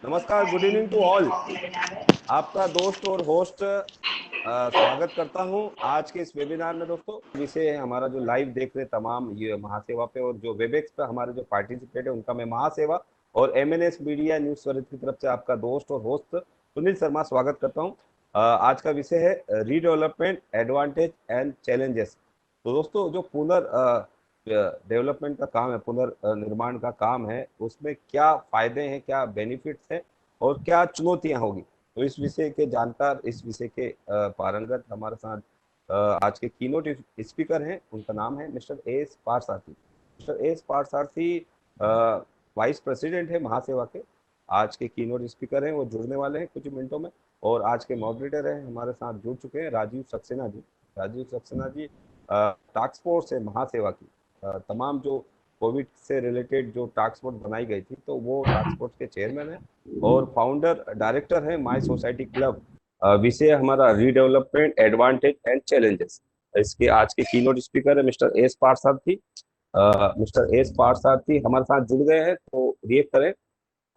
नमस्कार, good evening to all. आपका दोस्त और होस्ट स्वागत करता हूं आज के इस वेबिनार में। दोस्तों, विषय है हमारा जो लाइव देख रहे तमाम ये महासेवा पे और जो वेबएक्स पे हमारे जो पार्टिसिपेट है उनका मैं महासेवा और एमएनएस मीडिया न्यूज स्वरित की तरफ से आपका दोस्त और होस्ट सुनील शर्मा स्वागत करता हूं। आज का विषय है रीडेवलपमेंट, एडवांटेज एंड चैलेंजेस। तो दोस्तों, जो डेवलपमेंट का काम है, पुनर्निर्माण का काम है, उसमें क्या फायदे हैं, क्या बेनिफिट्स हैं और क्या चुनौतियां होगी। तो इस विषय के जानकार, इस विषय के पारंगत हमारे साथ आज के कीनोट स्पीकर हैं। उनका नाम है mister S Parasarathy. Mister S Parasarathy vice president है महासेवा के। आज के कीनोट स्पीकर हैं, वो जुड़ने वाले हैं कुछ मिनटों में। और आज के मॉडरेटर हैं, हमारे साथ जुड़ चुके हैं राजीव सक्सेना जी। राजीव सक्सेना जी टास्क फोर्स है महासेवा की। तमाम जो कोविड से रिलेटेड जो टास्क फोर्स बनाई गई थी, तो वो टास्क फोर्स के चेयरमैन है और फाउंडर डायरेक्टर है माय सोसाइटी क्लब। विषय हमारा रीडेवलपमेंट, एडवांटेज एंड चैलेंजेस। इसके आज के कीनोट स्पीकर है mister S Parasarathy. Mister S पारसारथी हमारे साथ जुड़ गए हैं, तो रिएक्ट करें।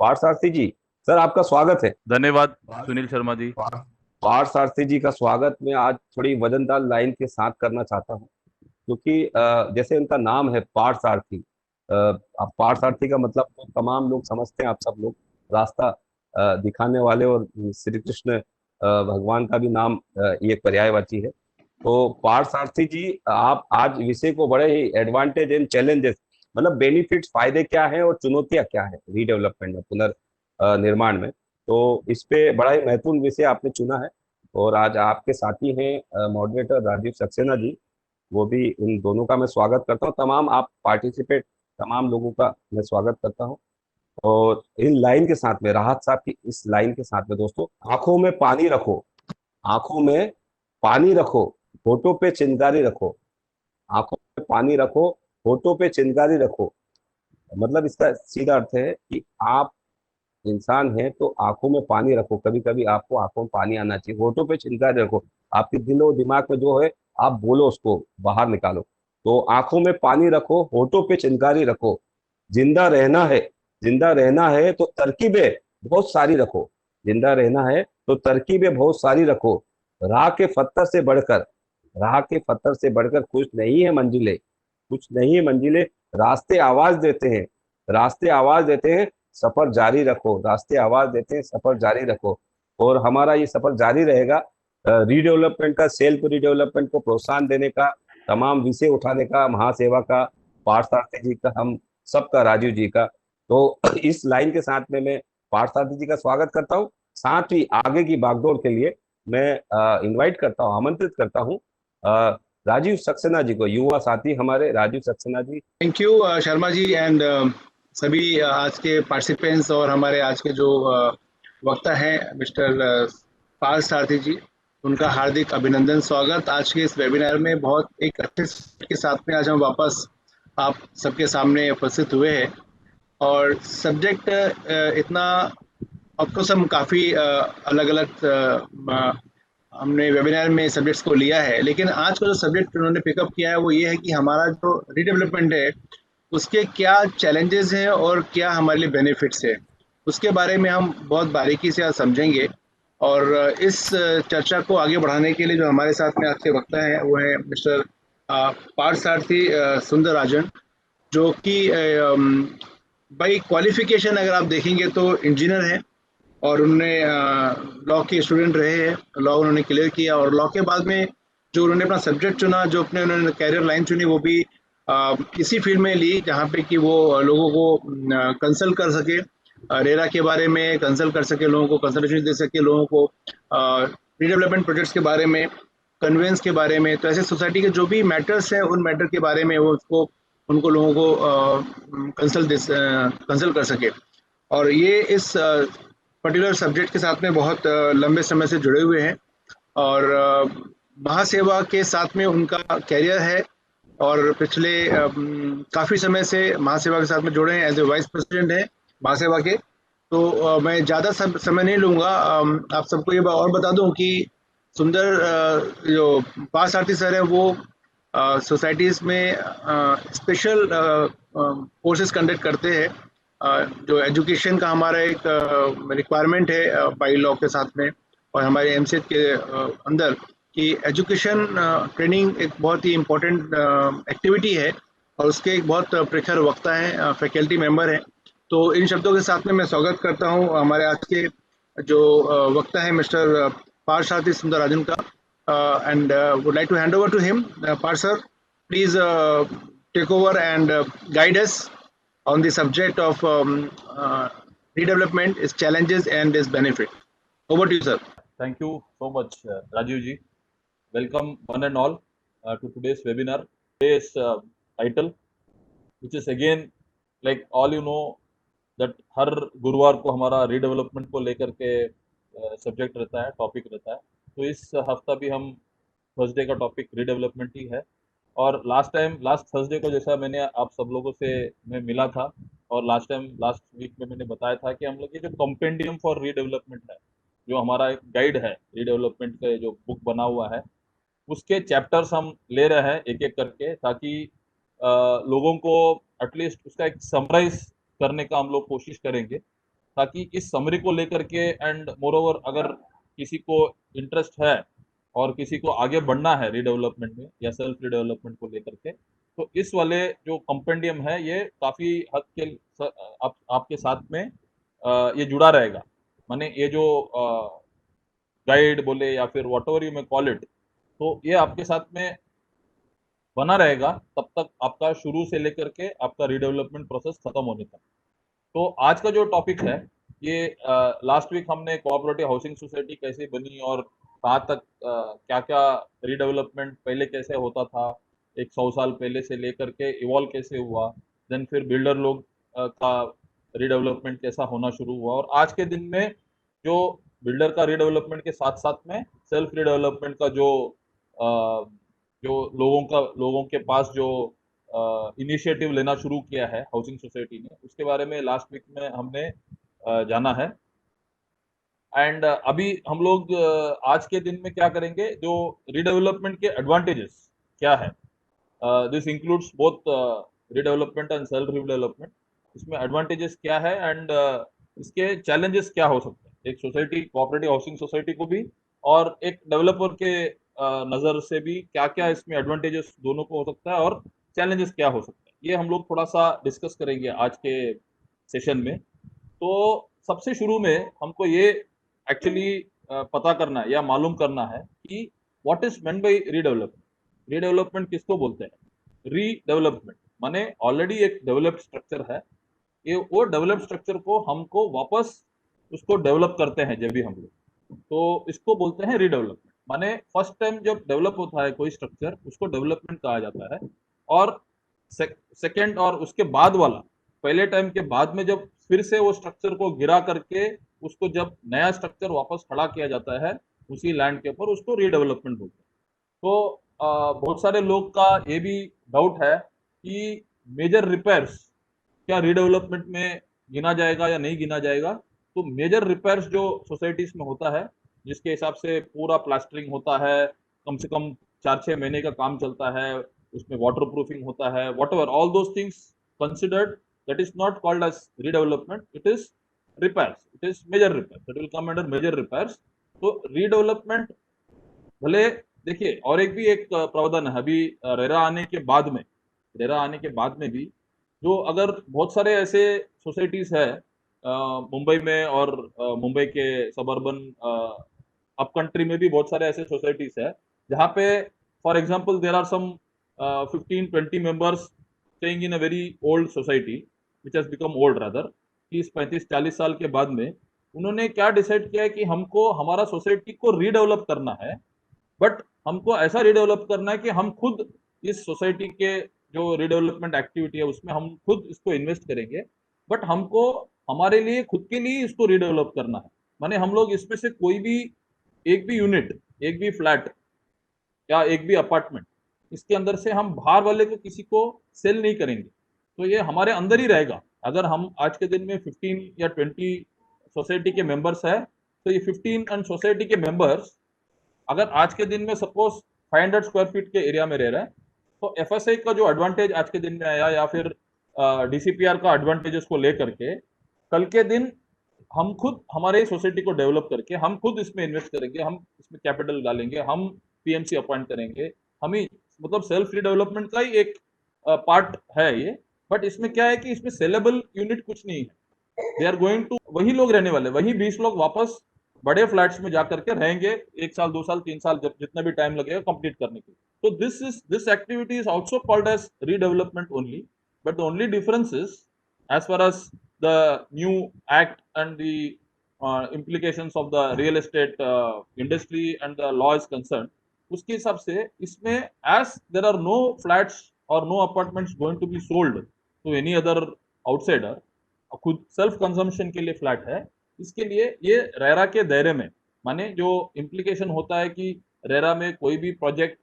पारसारथी जी, सर आपका स्वागत है। धन्यवाद सुनील शर्मा जी। पारसारथी जी का स्वागत मैं आज थोड़ी वजनदार लाइन के साथ करना चाहता हूँ, क्योंकि जैसे उनका नाम है पार्थसारथी। अब पार्थसारथी का मतलब तो तमाम लोग समझते हैं, आप सब लोग, रास्ता दिखाने वाले। और श्री कृष्ण भगवान का भी नाम ये पर्यायवाची है। तो पार्थसारथी जी, आप आज विषय को बड़े ही एडवांटेज एंड चैलेंजेस, मतलब बेनिफिट्स, फायदे क्या है और चुनौतियां क्या है रीडेवलपमेंट में, पुनर्निर्माण में। तो इस पे बड़ा ही महत्वपूर्ण विषय आपने चुना है। और आज आपके साथी हैं मॉडरेटर राजीव सक्सेना जी। वो भी, इन दोनों का मैं स्वागत करता हूँ। तमाम आप पार्टिसिपेट तमाम लोगों का मैं स्वागत करता हूँ। और इन लाइन के साथ में, राहत साहब की इस लाइन के साथ में, दोस्तों, आंखों में पानी रखो, आंखों में पानी रखो, होठों पे चिंगारी रखो। आंखों में पानी रखो, होठों पे चिंगारी रखो। मतलब इसका सीधा अर्थ है कि आप इंसान है तो आंखों में पानी रखो। कभी कभी आपको आंखों में पानी आना चाहिए। होठों पे चिंगारी रखो, आपके दिल और दिमाग में जो है आप बोलो, उसको बाहर निकालो। तो आंखों में पानी रखो, होठों पे चिंगारी रखो। जिंदा रहना है, जिंदा रहना है तो तरकीबें बहुत सारी रखो। जिंदा रहना है तो तरकीबें बहुत सारी रखो। राह के पत्थर से बढ़कर, राह के पत्थर से बढ़कर कुछ नहीं है मंजिलें, कुछ नहीं है मंजिलें। रास्ते आवाज देते हैं, रास्ते आवाज देते हैं, सफर जारी रखो। रास्ते आवाज देते हैं, सफर जारी रखो। और हमारा ये सफर जारी रहेगा रीडेवलपमेंट का, सेल्फ रीडेवलपमेंट को प्रोत्साहन देने का, तमाम विषय उठाने का, महासेवा का, पार्थसारथी जी का, हम सबका, राजीव जी का। तो इस लाइन के साथ में मैं पार्थसारथी जी का स्वागत करता हूँ। साथ ही आगे की बागडोर के लिए मैं इनवाइट करता हूँ, आमंत्रित करता हूँ राजीव सक्सेना जी को, युवा साथी हमारे Rajiv Saxena ji. Thank you Sharma ji and सभी आज के पार्टिसिपेंट्स और हमारे आज के जो वक्ता हैं मिस्टर पार्थसारथी जी, उनका हार्दिक अभिनंदन, स्वागत आज के इस वेबिनार में। बहुत एक अच्छे के साथ में आज हम वापस आप सबके सामने उपस्थित हुए हैं। और सब्जेक्ट इतना, ऑफकोर्स हम काफ़ी अलग अलग हमने वेबिनार में सब्जेक्ट्स को लिया है, लेकिन आज का जो सब्जेक्ट उन्होंने पिकअप किया है वो ये है कि हमारा जो रीडेवलपमेंट है उसके क्या चैलेंजेस हैं और क्या हमारे लिए बेनिफिट्स है, उसके बारे में हम बहुत बारीकी से आज समझेंगे। और इस चर्चा को आगे बढ़ाने के लिए जो हमारे साथ में आज के वक्ता हैं वो है मिस्टर पार्थसारथी सुंदरराजन, जो कि बाई क्वालिफिकेशन अगर आप देखेंगे तो इंजीनियर हैं और उन्होंने लॉ के स्टूडेंट रहे हैं। लॉ उन्होंने क्लियर किया और लॉ के बाद में जो उन्होंने अपना सब्जेक्ट चुना, जो अपने उन्होंने कैरियर लाइन चुनी, वो भी इसी फील्ड में ली जहाँ पे कि वो लोगों को कंसल्ट कर सके, रेरा के बारे में कंसल्ट कर सके, लोगों को कंसल्टेशन दे सके, लोगों को रीडेवलपमेंट प्रोजेक्ट्स के बारे में, कन्वेंस के बारे में। तो ऐसे सोसाइटी के जो भी मैटर्स हैं उन मैटर के बारे में वो उसको उनको लोगों को कंसल्ट कर सके। और ये इस पर्टिकुलर सब्जेक्ट के साथ में बहुत लंबे समय से जुड़े हुए हैं और महासेवा के साथ में उनका कैरियर है और पिछले काफ़ी समय से महासेवा के साथ में जुड़े हैं, एज ए वाइस प्रेसिडेंट हैं महासेवा के। तो मैं ज़्यादा समय नहीं लूँगा। आप सबको ये और बता दूं कि सुंदर जो पार्थसारथी सर है वो सोसाइटीज़ में स्पेशल कोर्सेज कंडक्ट करते हैं जो एजुकेशन का हमारा एक रिक्वायरमेंट है बाई लॉ के साथ में और हमारे एमसीएच के अंदर कि एजुकेशन ट्रेनिंग एक बहुत ही इम्पोर्टेंट एक्टिविटी है और उसके एक बहुत प्रखर वक्ता हैं, फैकल्टी मेंबर हैं। तो इन शब्दों के साथ में मैं स्वागत करता हूं हमारे आज के जो वक्ता है मिस्टर पार्थ सारथी सुंदरराजन का, and would like to hand over to him. Partha sir, please take over and guide us on the subject of redevelopment, its challenges and its benefit. Over to you, sir. Thank you so much, Rajiv ji. Welcome one and all to today's webinar. Today's title, which is again, like all you know, that हर गुरुवार को हमारा redevelopment को लेकर के subject रहता है, topic रहता है। तो इस हफ्ता भी हम थर्सडे का टॉपिक रीडेवलपमेंट ही है। और लास्ट थर्सडे को जैसा मैंने आप सब लोगों से मैं मिला था और लास्ट वीक में मैंने बताया था कि हम लोग ये जो कॉम्पेंडियम फॉर रीडेवलपमेंट है, जो हमारा एक गाइड है रीडेवलपमेंट का जो बुक बना हुआ है, उसके चैप्टर्स हम ले रहे हैं एक एक करके, ताकि लोगों को एटलीस्ट उसका एक समराइज करने का हम लोग कोशिश करेंगे, ताकि इस समरी को लेकर के एंड मोर ओवर अगर किसी को इंटरेस्ट है और किसी को आगे बढ़ना है रीडेवलपमेंट में या सेल्फ रीडेवलपमेंट को लेकर के, तो इस वाले जो कंपेंडियम है ये काफी हद के आपके साथ में ये जुड़ा रहेगा। माने ये जो गाइड बोले या फिर what ever you may call it, तो ये आपके साथ में बना रहेगा तब तक आपका शुरू से लेकर के आपका रीडेवलपमेंट प्रोसेस खत्म होने तक। तो आज का जो टॉपिक है ये लास्ट वीक हमने कोऑपरेटिव हाउसिंग सोसाइटी कैसे बनी और कहाँ तक क्या क्या रीडेवलपमेंट पहले कैसे होता था, एक 100 साल पहले से लेकर के इवॉल्व कैसे हुआ, देन फिर बिल्डर लोग का रीडेवलपमेंट कैसा होना शुरू हुआ, और आज के दिन में जो बिल्डर का रीडेवलपमेंट के साथ साथ में सेल्फ रीडेवलपमेंट का जो लोगों के पास जो इनिशिएटिव लेना शुरू किया है हाउसिंग सोसाइटी ने, उसके बारे में लास्ट वीक में हमने जाना है। एंड अभी हम लोग आज के दिन में क्या करेंगे, जो रीडेवलपमेंट के एडवांटेजेस क्या है, this includes both redevelopment and self redevelopment, इसमें एडवांटेजेस क्या है एंड इसके चैलेंजेस क्या हो सकते हैं एक सोसाइटी, कोऑपरेटिव हाउसिंग सोसाइटी को भी और एक डेवलपर के नज़र से भी क्या क्या इसमें एडवांटेजेस दोनों को हो सकता है और चैलेंजेस क्या हो सकता है, ये हम लोग थोड़ा सा डिस्कस करेंगे आज के सेशन में। तो सबसे शुरू में हमको ये एक्चुअली पता करना है या मालूम करना है कि what is meant by redevelopment. Redevelopment किसको बोलते हैं? रीडेवलपमेंट माने ऑलरेडी एक डेवलप्ड स्ट्रक्चर है, ये वो डेवलप्ड स्ट्रक्चर को हमको वापस उसको डेवलप करते हैं जब भी हम लोग, तो इसको बोलते हैं रीडेवलपमेंट। माने फर्स्ट टाइम जब डेवलप होता है कोई स्ट्रक्चर उसको डेवलपमेंट कहा जाता है, और सेकेंड और उसके बाद वाला, पहले टाइम के बाद में जब फिर से वो स्ट्रक्चर को गिरा करके उसको जब नया स्ट्रक्चर वापस खड़ा किया जाता है उसी लैंड के ऊपर, उसको रीडेवलपमेंट बोलते हैं। तो बहुत सारे लोग का ये भी डाउट है कि मेजर रिपेयर्स क्या रीडेवलपमेंट में गिना जाएगा या नहीं गिना जाएगा। तो मेजर रिपेयर्स जो सोसाइटीज में होता है, जिसके हिसाब से पूरा प्लास्टरिंग होता है, कम से कम 4-6 महीने का काम चलता है, उसमें वाटर प्रूफिंग होता है, what ever all those things considered, that is not called as redevelopment, it is repairs, it is major repairs, that will come under major repairs। तो redevelopment भले देखिए, और एक भी एक प्रावधान है अभी रेरा आने के बाद में भी, जो अगर बहुत सारे ऐसे सोसाइटीज है मुंबई में और मुंबई के सबर्बन अप कंट्री में भी बहुत सारे ऐसे सोसाइटीज है जहाँ पे for example there are some 15-20 members staying in a very old society which has become old rather, 30-35-40 साल के बाद में उन्होंने क्या डिसाइड किया है कि हमको हमारा सोसाइटी को रीडेवलप करना है, बट हमको ऐसा रीडेवलप करना है कि हम खुद इस सोसाइटी के जो रीडेवलपमेंट एक्टिविटी है उसमें हम खुद इसको इन्वेस्ट करेंगे, बट हमको हमारे लिए खुद के लिए इसको रीडेवलप करना है। माने हम लोग इसमें से कोई भी एक भी यूनिट, एक भी फ्लैट या एक भी अपार्टमेंट इसके अंदर से हम बाहर वाले को किसी को सेल नहीं करेंगे, तो ये हमारे अंदर ही रहेगा। अगर हम आज के दिन में 15 या 20 सोसाइटी के मेंबर्स है, तो ये 15 एंड सोसाइटी के मेंबर्स अगर आज के दिन में सपोज 500 स्क्वायर फीट के एरिया में रह रहे हैं, तो एफएसआई का जो एडवांटेज आज के दिन में आया या फिर DCPR का एडवांटेजेस को लेकर के कल के दिन हम खुद हमारे सोसाइटी को डेवलप करके हम खुद इसमें इन्वेस्ट करेंगे, हम इसमें कैपिटल डालेंगे, हम PMC अपॉइंट करेंगे, हम ही मतलब सेल्फ रीडेवलपमेंट का ही एक पार्ट है ये। बट इसमें क्या है कि इसमें सेलेबल यूनिट कुछ नहीं है। दे आर गोइंग टू, वही लोग रहने वाले, वही 20 लोग वापस बड़े फ्लैट्स में जा करके रहेंगे 1 साल 2 साल 3 साल, जब जितना भी टाइम लगेगा कंप्लीट करने के लिए। तो this activity is also called as redevelopment only, but the only difference is as far as the new act and the implications of the real estate industry and the law is concerned, उसके हिसाब से इसमें as there are no flats or no apartments going to be sold to any other outsider, खुद self consumption के लिए flat है, इसके लिए ये रेरा के दायरे में, माने जो इम्प्लीकेशन होता है कि रेरा में कोई भी प्रोजेक्ट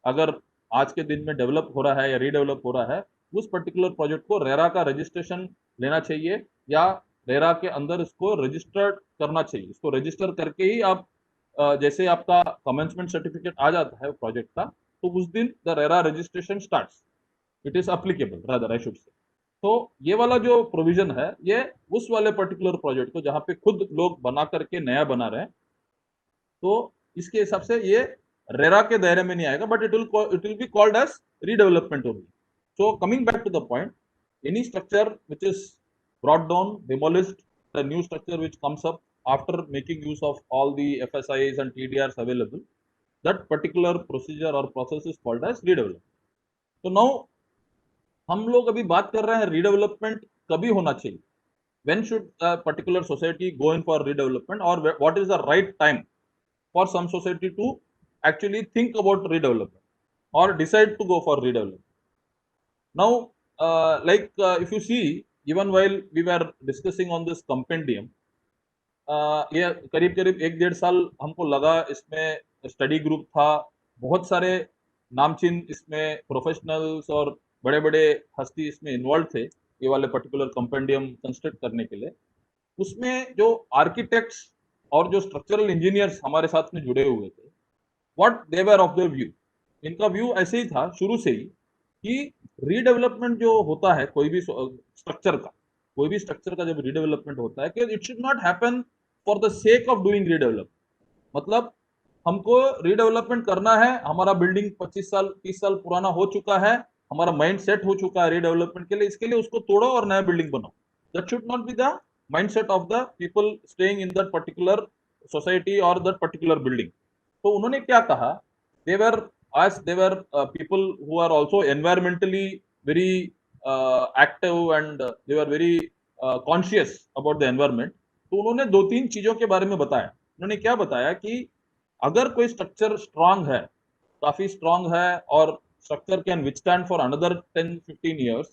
अगर आज के दिन में डेवलप हो रहा है या रीडेवलप हो रहा है, उस पर्टिकुलर प्रोजेक्ट को रेरा का रजिस्ट्रेशन लेना चाहिए या रेरा के अंदर इसको रजिस्टर्ड करना चाहिए। इसको रजिस्टर करके ही आप जैसे आपका कमेंसमेंट सर्टिफिकेट आ जाता है प्रोजेक्ट का, तो उस दिन the RERA registration starts, it is applicable rather I should से। तो ये वाला जो प्रोविजन है ये उस वाले पर्टिकुलर प्रोजेक्ट को जहां पे खुद लोग बना करके नया बना रहे हैं, तो इसके हिसाब से ये रेरा के दायरे में नहीं आएगा, but it will be called as redevelopment only. So coming back to the point, any structure which is brought down, demolished, the new structure which comes up after making use of all the FSIs and TDRs available, that particular procedure or process is called as redevelopment. So now हम लोग अभी बात कर रहे हैं redevelopment कभी होना चाहिए, when should a particular society go in for redevelopment, or what is the right time for some society to actually think about redevelopment or decide to go for redevelopment. Now, if you see, even while we were discussing on this compendium, ये करीब करीब 1-1.5 साल हमको लगा, इसमें study group था, बहुत सारे नामचीन इसमें प्रोफेशनल्स और बड़े बड़े हस्ती इसमें इन्वॉल्व थे ये वाले पर्टिकुलर कंपेंडियम कंस्ट्रक्ट करने के लिए। उसमें जो आर्किटेक्ट्स और जो स्ट्रक्चरल इंजीनियर्स हमारे साथ में जुड़े हुए थे, what they were of the view, इनका व्यू ऐसे ही था शुरू से ही कि रीडेवलपमेंट जो होता है कोई भी स्ट्रक्चर का जब रीडेवलपमेंट होता है कि it should not happen for the sake of doing redevelopment. मतलब हमको रीडेवलपमेंट करना है, हमारा बिल्डिंग 25 साल 30 साल पुराना हो चुका है, हमारा माइंड सेट हो चुका है रीडेवलपमेंट के लिए, इसके लिए उसको तोड़ो और नया बिल्डिंग बनाओ। That should not be the mindset of the people staying in that particular society और दैट पर्टिकुलर बिल्डिंग। तो उन्होंने क्या कहा, दे वर as they were people who are also environmentally very active and they were very conscious about the environment, तो उन्होंने 2-3 चीजों के बारे में बताया। उन्होंने क्या बताया कि अगर कोई स्ट्रक्चर स्ट्रांग है, काफी स्ट्रांग है और structure can withstand for another 10-15 years,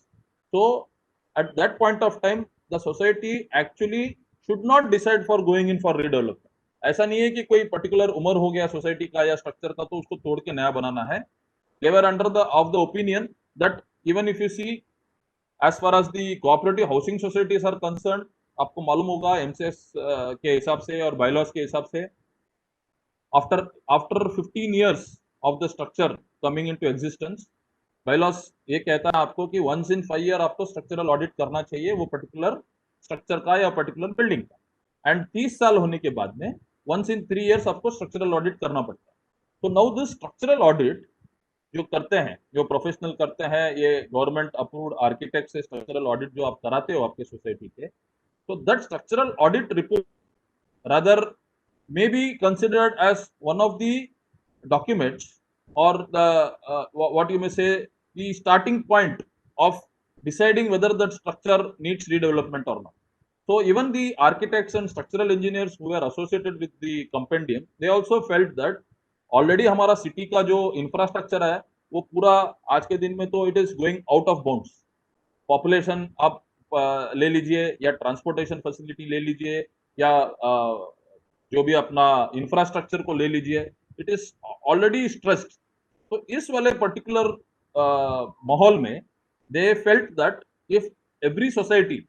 तो at that point of time the society actually should not decide for going in for redevelopment। ऐसा नहीं है कि कोई पर्टिकुलर उम्र हो गया सोसाइटी का या स्ट्रक्चर का तो उसको तोड़ के नया बनाना है। They were under the of the opinion that even if you see as far as the cooperative housing societies are concerned, आपको मालूम होगा MCS के हिसाब से और बायलॉज के हिसाब से after 15 years of the structure coming into existence, bylaws ये कहता है आपको कि once in 5 year आपको स्ट्रक्चरल ऑडिट करना चाहिए वो पर्टिकुलर स्ट्रक्चर का या पर्टिकुलर बिल्डिंग का, एंड 30 साल होने के बाद में once in 3 years आपको स्ट्रक्चरल ऑडिट करना पड़ता है। तो नाउ दिस स्ट्रक्चरल ऑडिट जो करते हैं, जो प्रोफेशनल करते हैं, ये गवर्नमेंट अप्रूव्ड आर्किटेक्ट से स्ट्रक्चरल ऑडिट जो आप कराते हो आपके सोसाइटी के, तो that structural audit report rather may be considered as one of the documents or the what you may say the starting point of deciding whether that structure needs redevelopment or not. So even the architects and structural engineers who were associated with the compendium, they also felt that already हमारा city का जो infrastructure है वो पूरा आज के दिन में तो it is going out of bounds. Population आप ले लीजिए या ट्रांसपोर्टेशन फैसिलिटी ले लीजिए या जो भी अपना इंफ्रास्ट्रक्चर को ले लीजिए, इट इज ऑलरेडी स्ट्रेस्ड। तो इस वाले पर्टिकुलर माहौल में they felt that if every society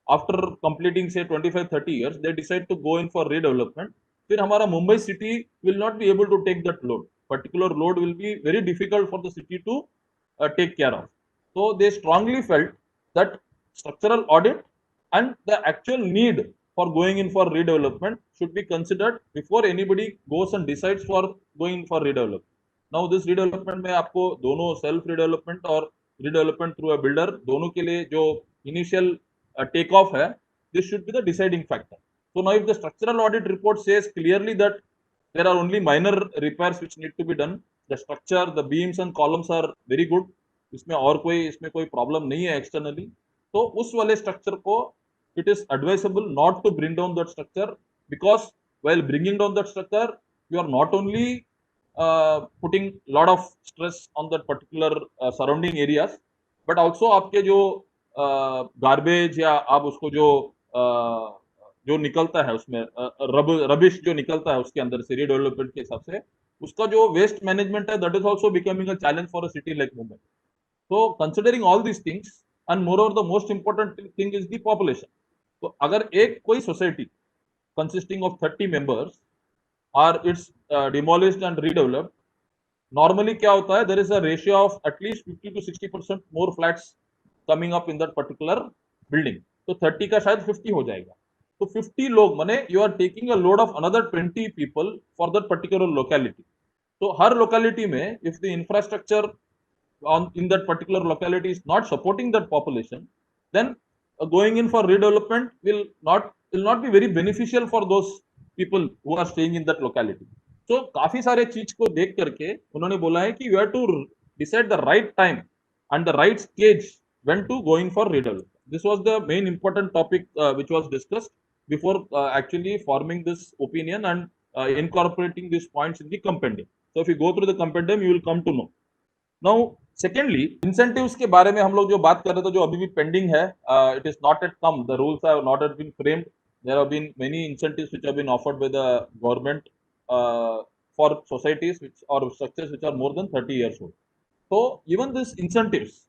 after completing से 25-30 years they decide to go in for redevelopment, फिर हमारा Mumbai city will not be able to take that load. Particular load will be very difficult for the city to take care of. So they strongly felt that structural audit and the actual need for going in for redevelopment should be considered before anybody goes and decides for going for redevelopment. Now this redevelopment में आपको दोनों self redevelopment और redevelopment through a builder दोनों के लिए जो initial take off है, this should be the deciding factor. So now if the structural audit report says clearly that there are only minor repairs which need to be done, the structure, the beams and columns are very good, इसमें कोई problem नहीं है externally, तो उस वाले structure को it is advisable not to bring down that structure, because while bringing down that structure you are not only putting lot of stress on that particular surrounding areas, but also आपके जो garbage या आप उसको जो निकलता है उसमें rubbish जो निकलता है उसके अंदर से रीडेवलपमेंट के हिसाब से उसका जो वेस्ट मैनेजमेंट है, that is also becoming a challenge for a city like Mumbai. So considering all these things, and moreover the most important thing is the population. तो अगर एक कोई society consisting of 30 members or it's demolished and redeveloped, normally क्या होता है, there is a ratio of at least 50 to 60% more flats coming up in that particular building. तो 30 का शायद 50 हो जाएगा. तो 50 लोग माने you are taking a load of another 20 people for that particular locality. तो हर locality में if the infrastructure in that particular locality is not supporting that population, then going in for redevelopment will not be very beneficial for those people who are staying in that locality. So काफी सारे चीज को देख करके उन्होंने बोला है कि you have to decide the right time and the right stage when to go in for redevelopment. This was the main important topic which was discussed before actually forming this opinion and incorporating these points in the compendium. So if you go through the compendium, you will come to know. Now, secondly, incentives के बारे में हम लोग जो बात कर रहे थे, जो अभी भी पेंडिंग है, it is not yet come. The rules have not yet been framed. There have been many incentives which have been offered by the government for societies or structures which are more than 30 years old. So even these incentives,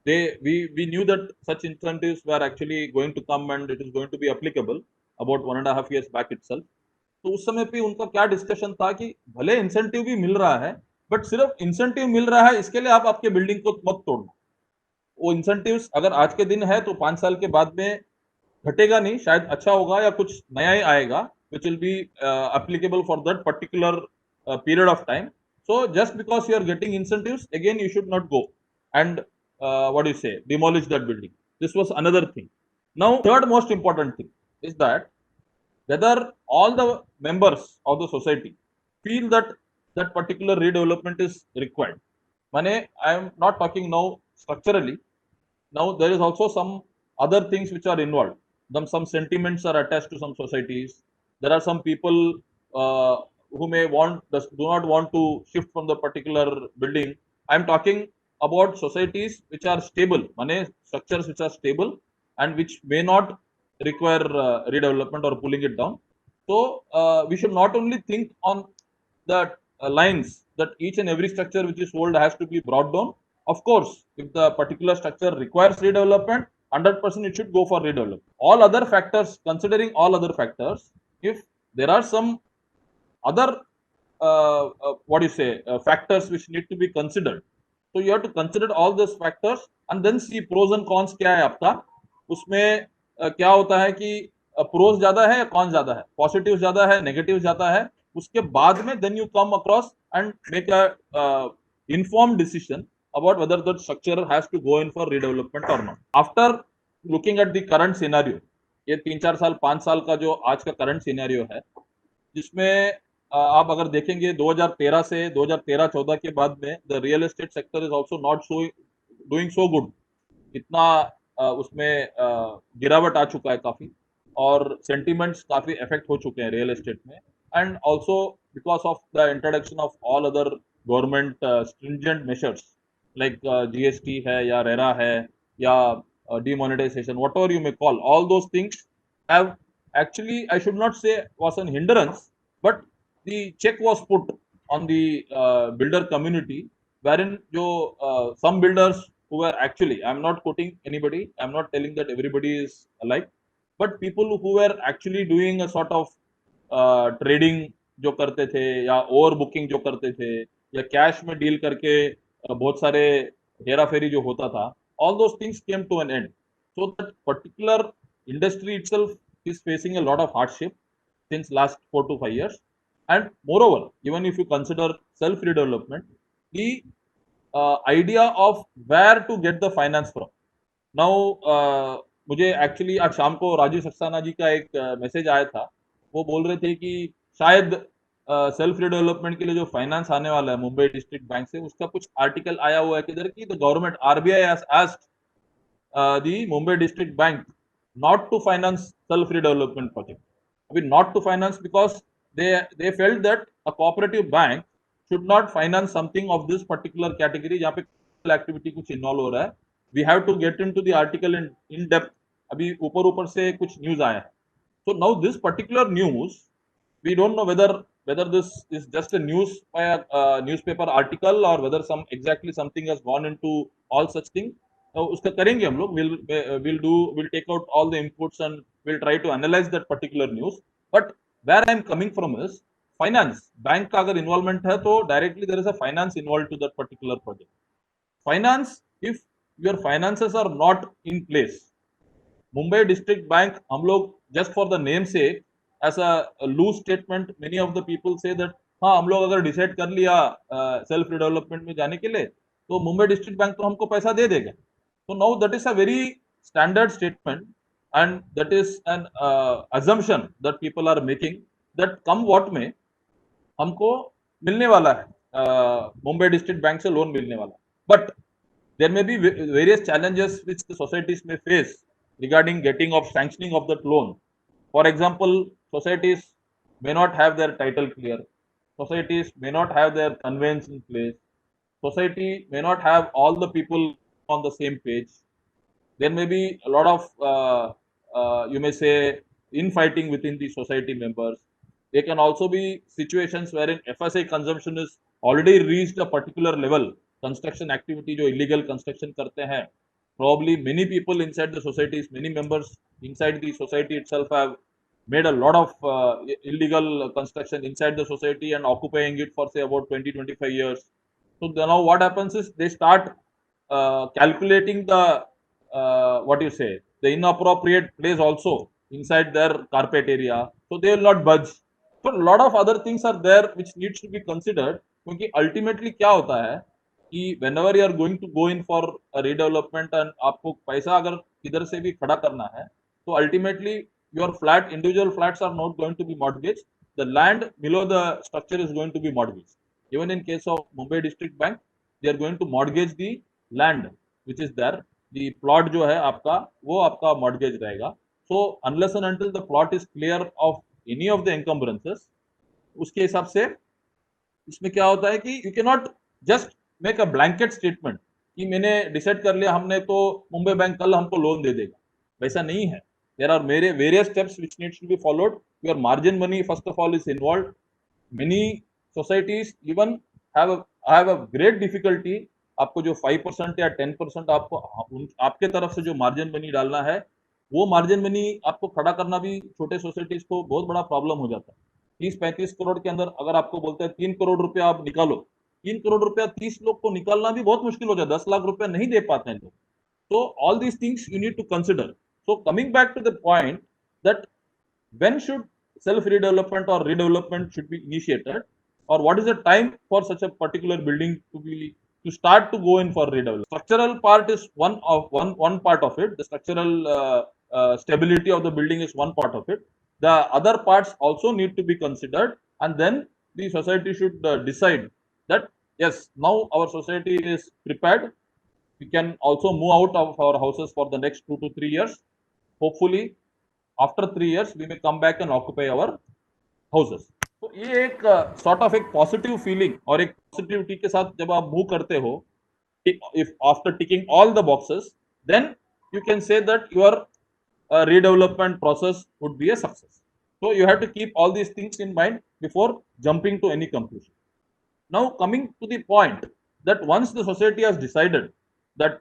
we knew that such incentives were actually going to come and it is going to be applicable about 1.5 years back itself. तो उस समय पे उनका क्या discussion था कि भले incentive भी मिल रहा है, बट सिर्फ इंसेंटिव मिल रहा है इसके लिए आप आपके बिल्डिंग को मत तोड़ना. वो इंसेंटिव्स अगर आज के दिन है तो 5 साल के बाद में घटेगा नहीं, शायद अच्छा होगा या कुछ नया ही आएगा which will be applicable for that particular period of time. So just because you are getting incentives, again you should not go and demolish that building. This was another thing. Now third most important thing is that whether all the members of the society feel that that particular redevelopment is required. Mane, I am not talking now structurally. Now there is also some other things which are involved. Some sentiments are attached to some societies. There are some people who may do not want to shift from the particular building. I am talking about societies which are stable, mane structures which are stable and which may not require redevelopment or pulling it down. So we should not only think on the lines that each and every structure which is old has to be brought down. Of course, if the particular structure requires redevelopment, 100% it should go for redevelopment. All other factors, considering all other factors, if there are some other factors which need to be considered, so you have to consider all those factors and then see pros and cons क्या है आपका. उसमें क्या होता है कि pros ज्यादा है या कॉन्स ज्यादा है, पॉजिटिव ज्यादा है, नेगेटिव ज्यादा है, उसके बाद में then you come across and make a informed decision about whether that structure has to go in for redevelopment or not. After looking at the current scenario, ये 3-4 साल 5 साल का जो आज का करंट सिनेरियो है, जिसमें आप अगर देखेंगे 2013 से 2013-14 के बाद में the real estate sector is also not doing so good. इतना उसमें गिरावट आ चुका है काफी और सेंटिमेंट्स काफी इफेक्ट हो चुके हैं रियल एस्टेट में. And also because of the introduction of all other government stringent measures like GST है या RERA है या demonetization, whatever you may call, all those things have actually, I should not say was an hindrance, but the check was put on the builder community, wherein some builders who were actually, I'm not quoting anybody, I'm not telling that everybody is alike, but people who were actually doing a sort of trading जो करते थे या over booking जो करते थे या cash में deal करके बहुत सारे हेरा फेरी जो होता था, all those things came to an end. So that particular industry itself is facing a lot of hardship since last 4 to 5 years. And moreover, even if you consider self-redevelopment, the idea of where to get the finance from. Now, मुझे actually आज शाम को राजीव सक्सेना जी का एक message आया था. वो बोल रहे थे कि शायद सेल्फ रिडेवलपमेंट के लिए जो फाइनेंस आने वाला है मुंबई डिस्ट्रिक्ट बैंक से, उसका कुछ आर्टिकल आया हुआ है किधर की the government RBI has asked the Mumbai District Bank not to finance self-redevelopment project. I mean, not to finance because they felt that a cooperative bank should not finance something of this particular category जहाँ पे activity कुछ involve हो रहा है. We have to get into the article in depth. अभी ऊपर से कुछ news आया है. So now this particular news, we don't know whether this is just a news by a newspaper article or whether something has gone into all such things. तो उसका करेंगे हम लोग. We'll take out all the inputs and we'll try to analyze that particular news. But where I'm coming from is finance. Bank का अगर involvement है तो directly there is a finance involved to that particular project. Finance, if your finances are not in place, Mumbai District Bank, हम लोग just for the name sake, as a loose statement, many of the people say that हाँ हम लोग अगर decide कर लिया self development में जाने के लिए तो मुंबई डिस्ट्रिक्ट बैंक तो हमको पैसा दे देगा. So now that is a very standard statement, and that is an assumption that people are making that come what may, हमको मिलने वाला है मुंबई डिस्ट्रिक्ट बैंक से लोन मिलने वाला. But there may be various challenges which the societies may face regarding getting of sanctioning of that loan. For example, societies may not have their title clear. Societies may not have their conveyance in place. Society may not have all the people on the same page. There may be a lot of, you may say, infighting within the society members. There can also be situations wherein FSI consumption is already reached a particular level. Construction activity, जो illegal construction करते हैं, probably many people inside the societies, many members inside the society itself have made a lot of illegal construction inside the society and occupying it for say about 20-25 years. So now what happens is they start calculating the what you say, the inappropriate place also inside their carpet area, so they will not budge. So a lot of other things are there which needs to be considered, क्योंकि ultimately क्या होता है कि whenever you are going to go in for a redevelopment and आपको पैसा अगर किधर से भी खड़ा करना है, तो ultimately your individual flats are not going to be mortgaged. The land below the structure is going to be mortgaged. Even in case of Mumbai District Bank, they are going to mortgage the land which is there. The plot जो है आपका वो आपका mortgage रहेगा. So unless and until the plot is clear of any of the encumbrances, उसके हिसाब से इसमें क्या होता है कि you cannot just make a blanket statement कि मैंने डिसाइड कर लिया हमने तो मुंबई बैंक कल हमको लोन दे देगा. वैसा नहीं है. There are various steps which needs to be followed. Your margin money first of all is involved. Many societies even have a great difficulty. आपको जो 5% या 10% आपके तरफ से जो मार्जिन मनी डालना है, वो मार्जिन मनी आपको खड़ा करना भी छोटे सोसाइटीज को बहुत बड़ा प्रॉब्लम हो जाता है. 30-35 करोड़ के अंदर अगर आपको बोलते हैं 3 करोड़ रुपया आप निकालो, 3 करोड़ रुपया 30 लोग को निकालना भी बहुत मुश्किल हो जाता है. 10 लाख रुपया नहीं दे पाते हैं लोग. So all these things you need to consider. So coming back to the point that when should self-redevelopment or redevelopment should be initiated, or what is the time for such a particular building to start to go in for redevelopment? Structural part is one part of it. The structural stability of the building is one part of it. The other parts also need to be considered, and then the society should decide that yes, now our society is prepared. We can also move out of our houses for the next 2 to 3 years. Hopefully, after 3 years, we may come back and occupy our houses. तो ये एक sort of एक positive feeling और एक positivity के साथ जब आप move करते हो, if after ticking all the boxes, then you can say that your redevelopment process would be a success. So you have to keep all these things in mind before jumping to any conclusion. Now coming to the point that once the society has decided that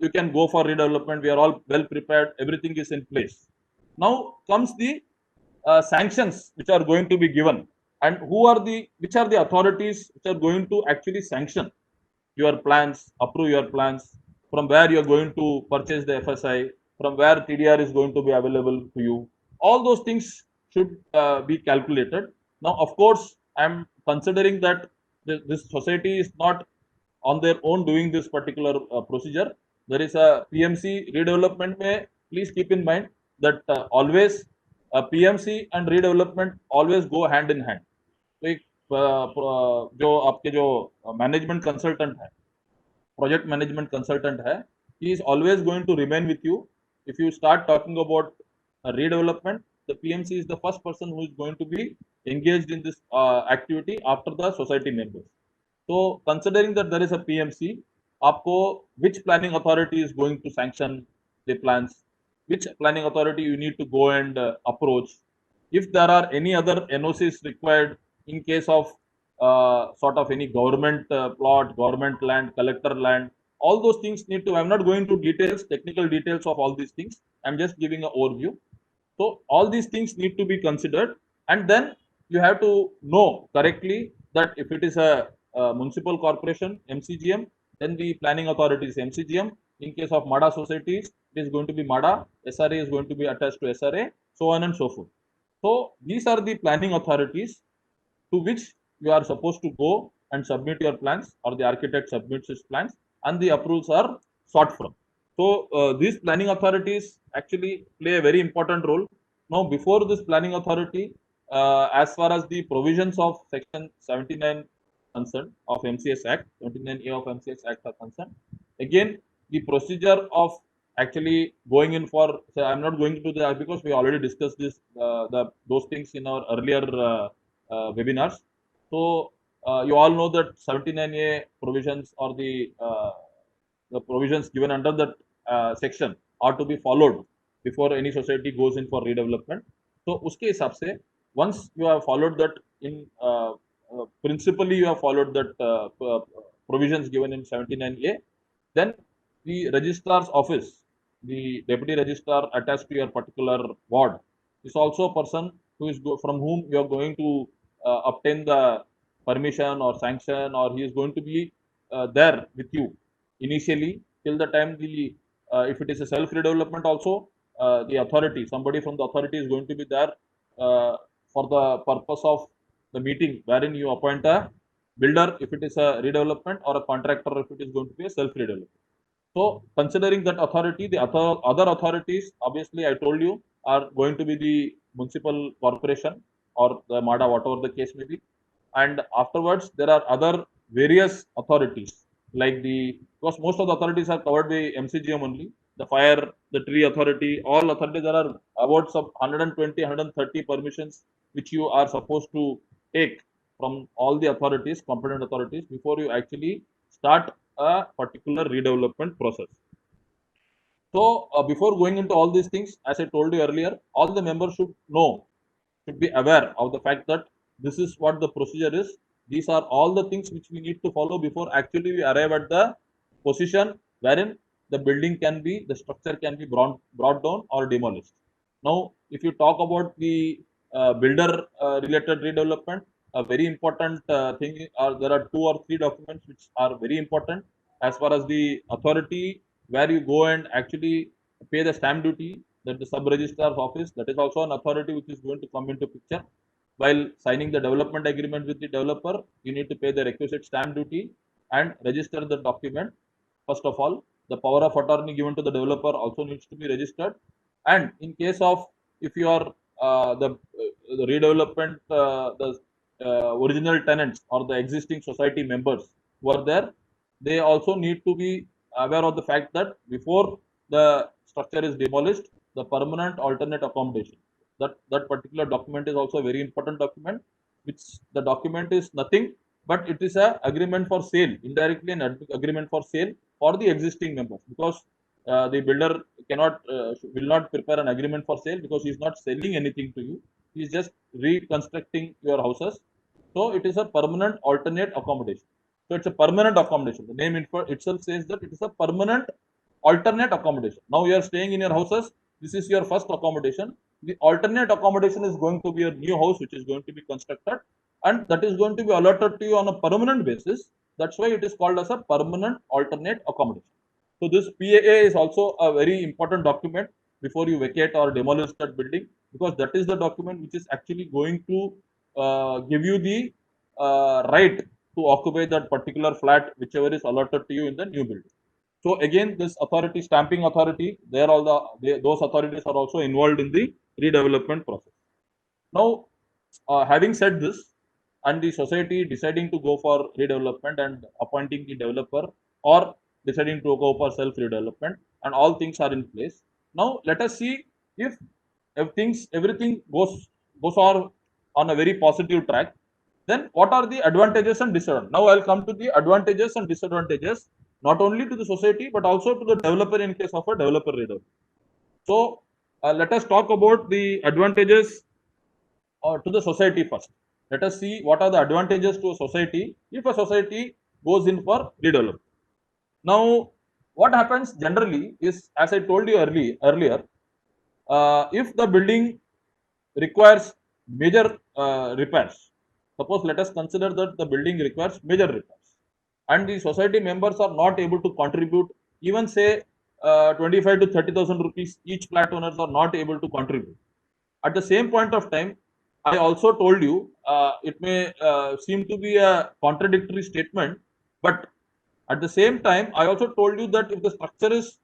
you can go for redevelopment, we are all well prepared, everything is in place. Now comes the sanctions which are going to be given, and which are the authorities which are going to actually sanction your plans, approve your plans, from where you are going to purchase the FSI, from where TDR is going to be available to you. All those things should be calculated. Now, of course, I'm considering that this society is not on their own doing this particular procedure. There is a PMC redevelopment. May please keep in mind that always PMC and redevelopment always go hand in hand. तो एक जो आपके जो management consultant है, project management consultant है, he is always going to remain with you. If you start talking about redevelopment, the PMC is the first person who is going to be engaged in this activity after the society members. So considering that there is a PMC, आपको which planning authority is going to sanction the plans, which planning authority you need to go and approach. If there are any other NOCs required in case of sort of any government plot, government land, collector land, all those things need to, I'm not going to details, technical details of all these things. I'm just giving an overview. So all these things need to be considered, and then you have to know correctly that if it is a municipal corporation, MCGM, then the planning authority is MCGM. In case of MADA societies, it is going to be MADA, SRA is going to be attached to SRA, so on and so forth. So these are the planning authorities to which you are supposed to go and submit your plans, or the architect submits his plans, and the approvals are sought from. So these planning authorities actually play a very important role. Now, before this planning authority, as far as the provisions of Section 79 concerned of MCS Act, 29A of MCS Act are concerned, again, the procedure of actually going in for, so I'm not going into that because we already discussed this, those things in our earlier webinars. So you all know that 79A provisions, or the provisions given under that section are to be followed before any society goes in for redevelopment. So uske hisab se, once you have followed that in principally you have followed that provisions given in 79A, then the registrar's office, the deputy registrar attached to your particular ward, is also a person who is from whom you are going to obtain the permission or sanction, or he is going to be there with you initially till the time the if it is a self redevelopment also, the authority, somebody from the authority is going to be there for the purpose of the meeting wherein you appoint a builder if it is a redevelopment, or a contractor if it is going to be a self redevelopment. So considering that authority, the other authorities, obviously I told you, are going to be the municipal corporation or the MADA, whatever the case may be. And afterwards, there are other various authorities, like because most of the authorities are covered by MCGM only, the fire, the tree authority, all authorities. There are about 120, 130 permissions which you are supposed to take from all the authorities, competent authorities, before you actually start a particular redevelopment process. So before going into all these things, as I told you earlier, all the members should be aware of the fact that this is what the procedure is. These are all the things which we need to follow before actually we arrive at the position wherein the building can be, the structure can be brought down or demolished. Now, if you talk about the builder related redevelopment, a very important thing are, there are 2 or 3 documents which are very important as far as the authority where you go and actually pay the stamp duty, that the sub registrar's office, that is also an authority which is going to come into picture. While signing the development agreement with the developer, you need to pay the requisite stamp duty and register the document. First of all, the power of attorney given to the developer also needs to be registered. And in case of, if you are the redevelopment, the original tenants or the existing society members who are there, they also need to be aware of the fact that before the structure is demolished, the permanent alternate accommodation, that particular document is also a very important document, which the document is nothing but it is a agreement for sale, indirectly an agreement for sale for the existing members, because the builder will not prepare an agreement for sale because he is not selling anything to you, he is just reconstructing your houses. So it is a permanent alternate accommodation. So it's a permanent accommodation. The name itself says that it is a permanent alternate accommodation. Now you are staying in your houses. This is your first accommodation. The alternate accommodation is going to be a new house which is going to be constructed, and that is going to be allotted to you on a permanent basis. That's why it is called as a permanent alternate accommodation. So this PAA is also a very important document before you vacate or demolish that building, because that is the document which is actually going to give you the right to occupy that particular flat, whichever is allotted to you in the new building. So again, this authority, stamping authority, those authorities are also involved in the redevelopment process. Now, having said this, and the society deciding to go for redevelopment and appointing the developer, or deciding to go for self redevelopment, and all things are in place. Now, let us see if everything on a very positive track. Then, what are the advantages and disadvantages? Now, I'll come to the advantages and disadvantages, not only to the society but also to the developer in case of a developer redevelopment. So, let us talk about the advantages to the society first. Let us see what are the advantages to a society if a society goes in for redevelopment. Now, what happens generally is, as I told you earlier, if the building requires major repairs, suppose let us consider that the building requires major repairs, and the society members are not able to contribute, even say 25 to 30,000 rupees, each flat owners are not able to contribute. At the same point of time, I also told you it may seem to be a contradictory statement, but at the same time, I also told you that if the structure is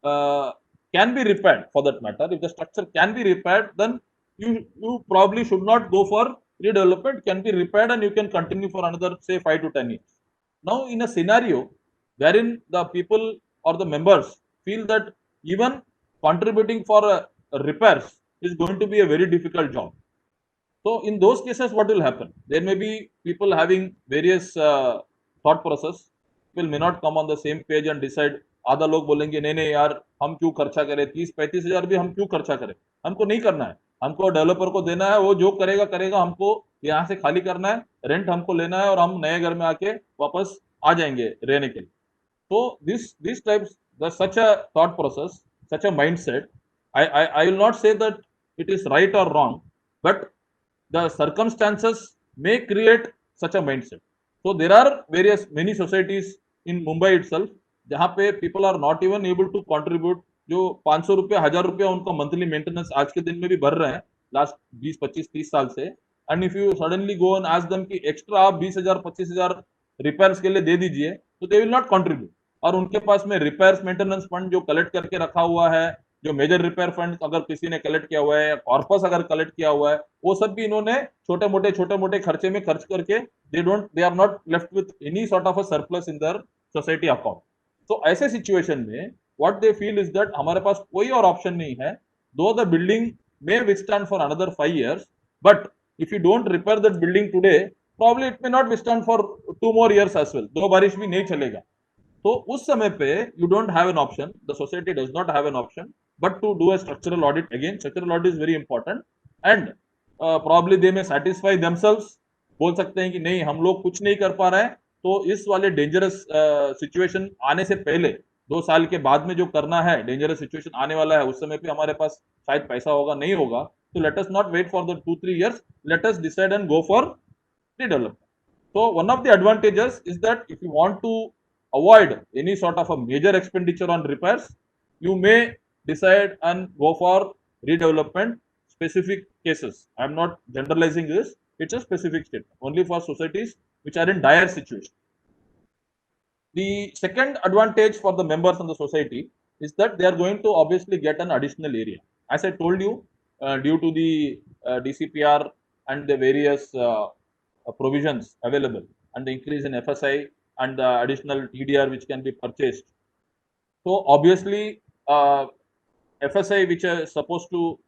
uh, can be repaired, for that matter, if the structure can be repaired, then you probably should not go for redevelopment. Can be repaired and you can continue for another say 5 to 10 years. Now, in a scenario wherein the people or the members feel that even contributing for repairs is going to be a very difficult job. So in those cases, what will happen? There may be people having various thought process. People may not come on the same page and decide. आधा लोग बोलेंगे नहीं नहीं यार हम क्यों खर्चा करें 30-35 हजार भी हम क्यों खर्चा करें, हमको नहीं करना है, हमको डेवलपर को देना है, वो जो करेगा करेगा, हमको यहाँ से खाली करना है, रेंट हमको लेना है और हम नए घर में आके वापस आ जाएंगे रहने के लिए. So this types such a thought process, such a mindset, I will not say that it is right or wrong, but the circumstances may create such a mindset. So there are many societies in Mumbai itself जहाँ पे people are not even able to contribute. जो 500 रुपया 1000 रुपया उनका monthly maintenance आज के दिन में भी भर रहे हैं लास्ट 20-25-30 साल से, and if you suddenly go and ask them कि एक्स्ट्रा आप 20,000-25,000 रिपेयर्स के लिए दे दीजिए, तो दे विल नॉट कंट्रीब्यूट. और उनके पास में रिपेयर्स मेंटेनेंस फंड जो कलेक्ट करके रखा हुआ है, जो मेजर रिपेयर फंड अगर किसी ने कलेक्ट किया हुआ है या कॉर्पस अगर कलेक्ट किया हुआ है, वो सब भी इन्होंने छोटे मोटे खर्चे में खर्च करके they are not left with any sort of a surplus in their society account. तो ऐसे सिचुएशन में what they feel is that हमारे पास कोई और ऑप्शन नहीं है, though the building may withstand for another 5 years, but if you don't repair that building today, probably it may not withstand for 2 more years as well. 2 बारिश भी नहीं चलेगा. तो उस समय पे you don't have an option, the society does not have an option but to do a structural audit. Again structural audit is very important, and probably they may satisfy themselves, बोल सकते हैं कि नहीं हम लोग कुछ नहीं कर पा रहे हैं, तो इस वाले डेंजरस सिचुएशन आने से पहले 2 साल के बाद में जो करना है, डेंजरस सिचुएशन आने वाला है, उस समय पे हमारे पास शायद पैसा होगा नहीं होगा, तो let us not wait for the 2-3 years, let us decide and go for redevelopment. So one of the advantages is that if you want to avoid any sort of a major expenditure on repairs, you may decide and go for redevelopment. Specific cases, I am not generalizing this, it's a specific statement only for societies which are in dire situation. The second advantage for the members in the society is that they are going to obviously get an additional area. As I told you, due to the DCPR and the various provisions available and the increase in FSI and the additional TDR which can be purchased. So obviously FSI which are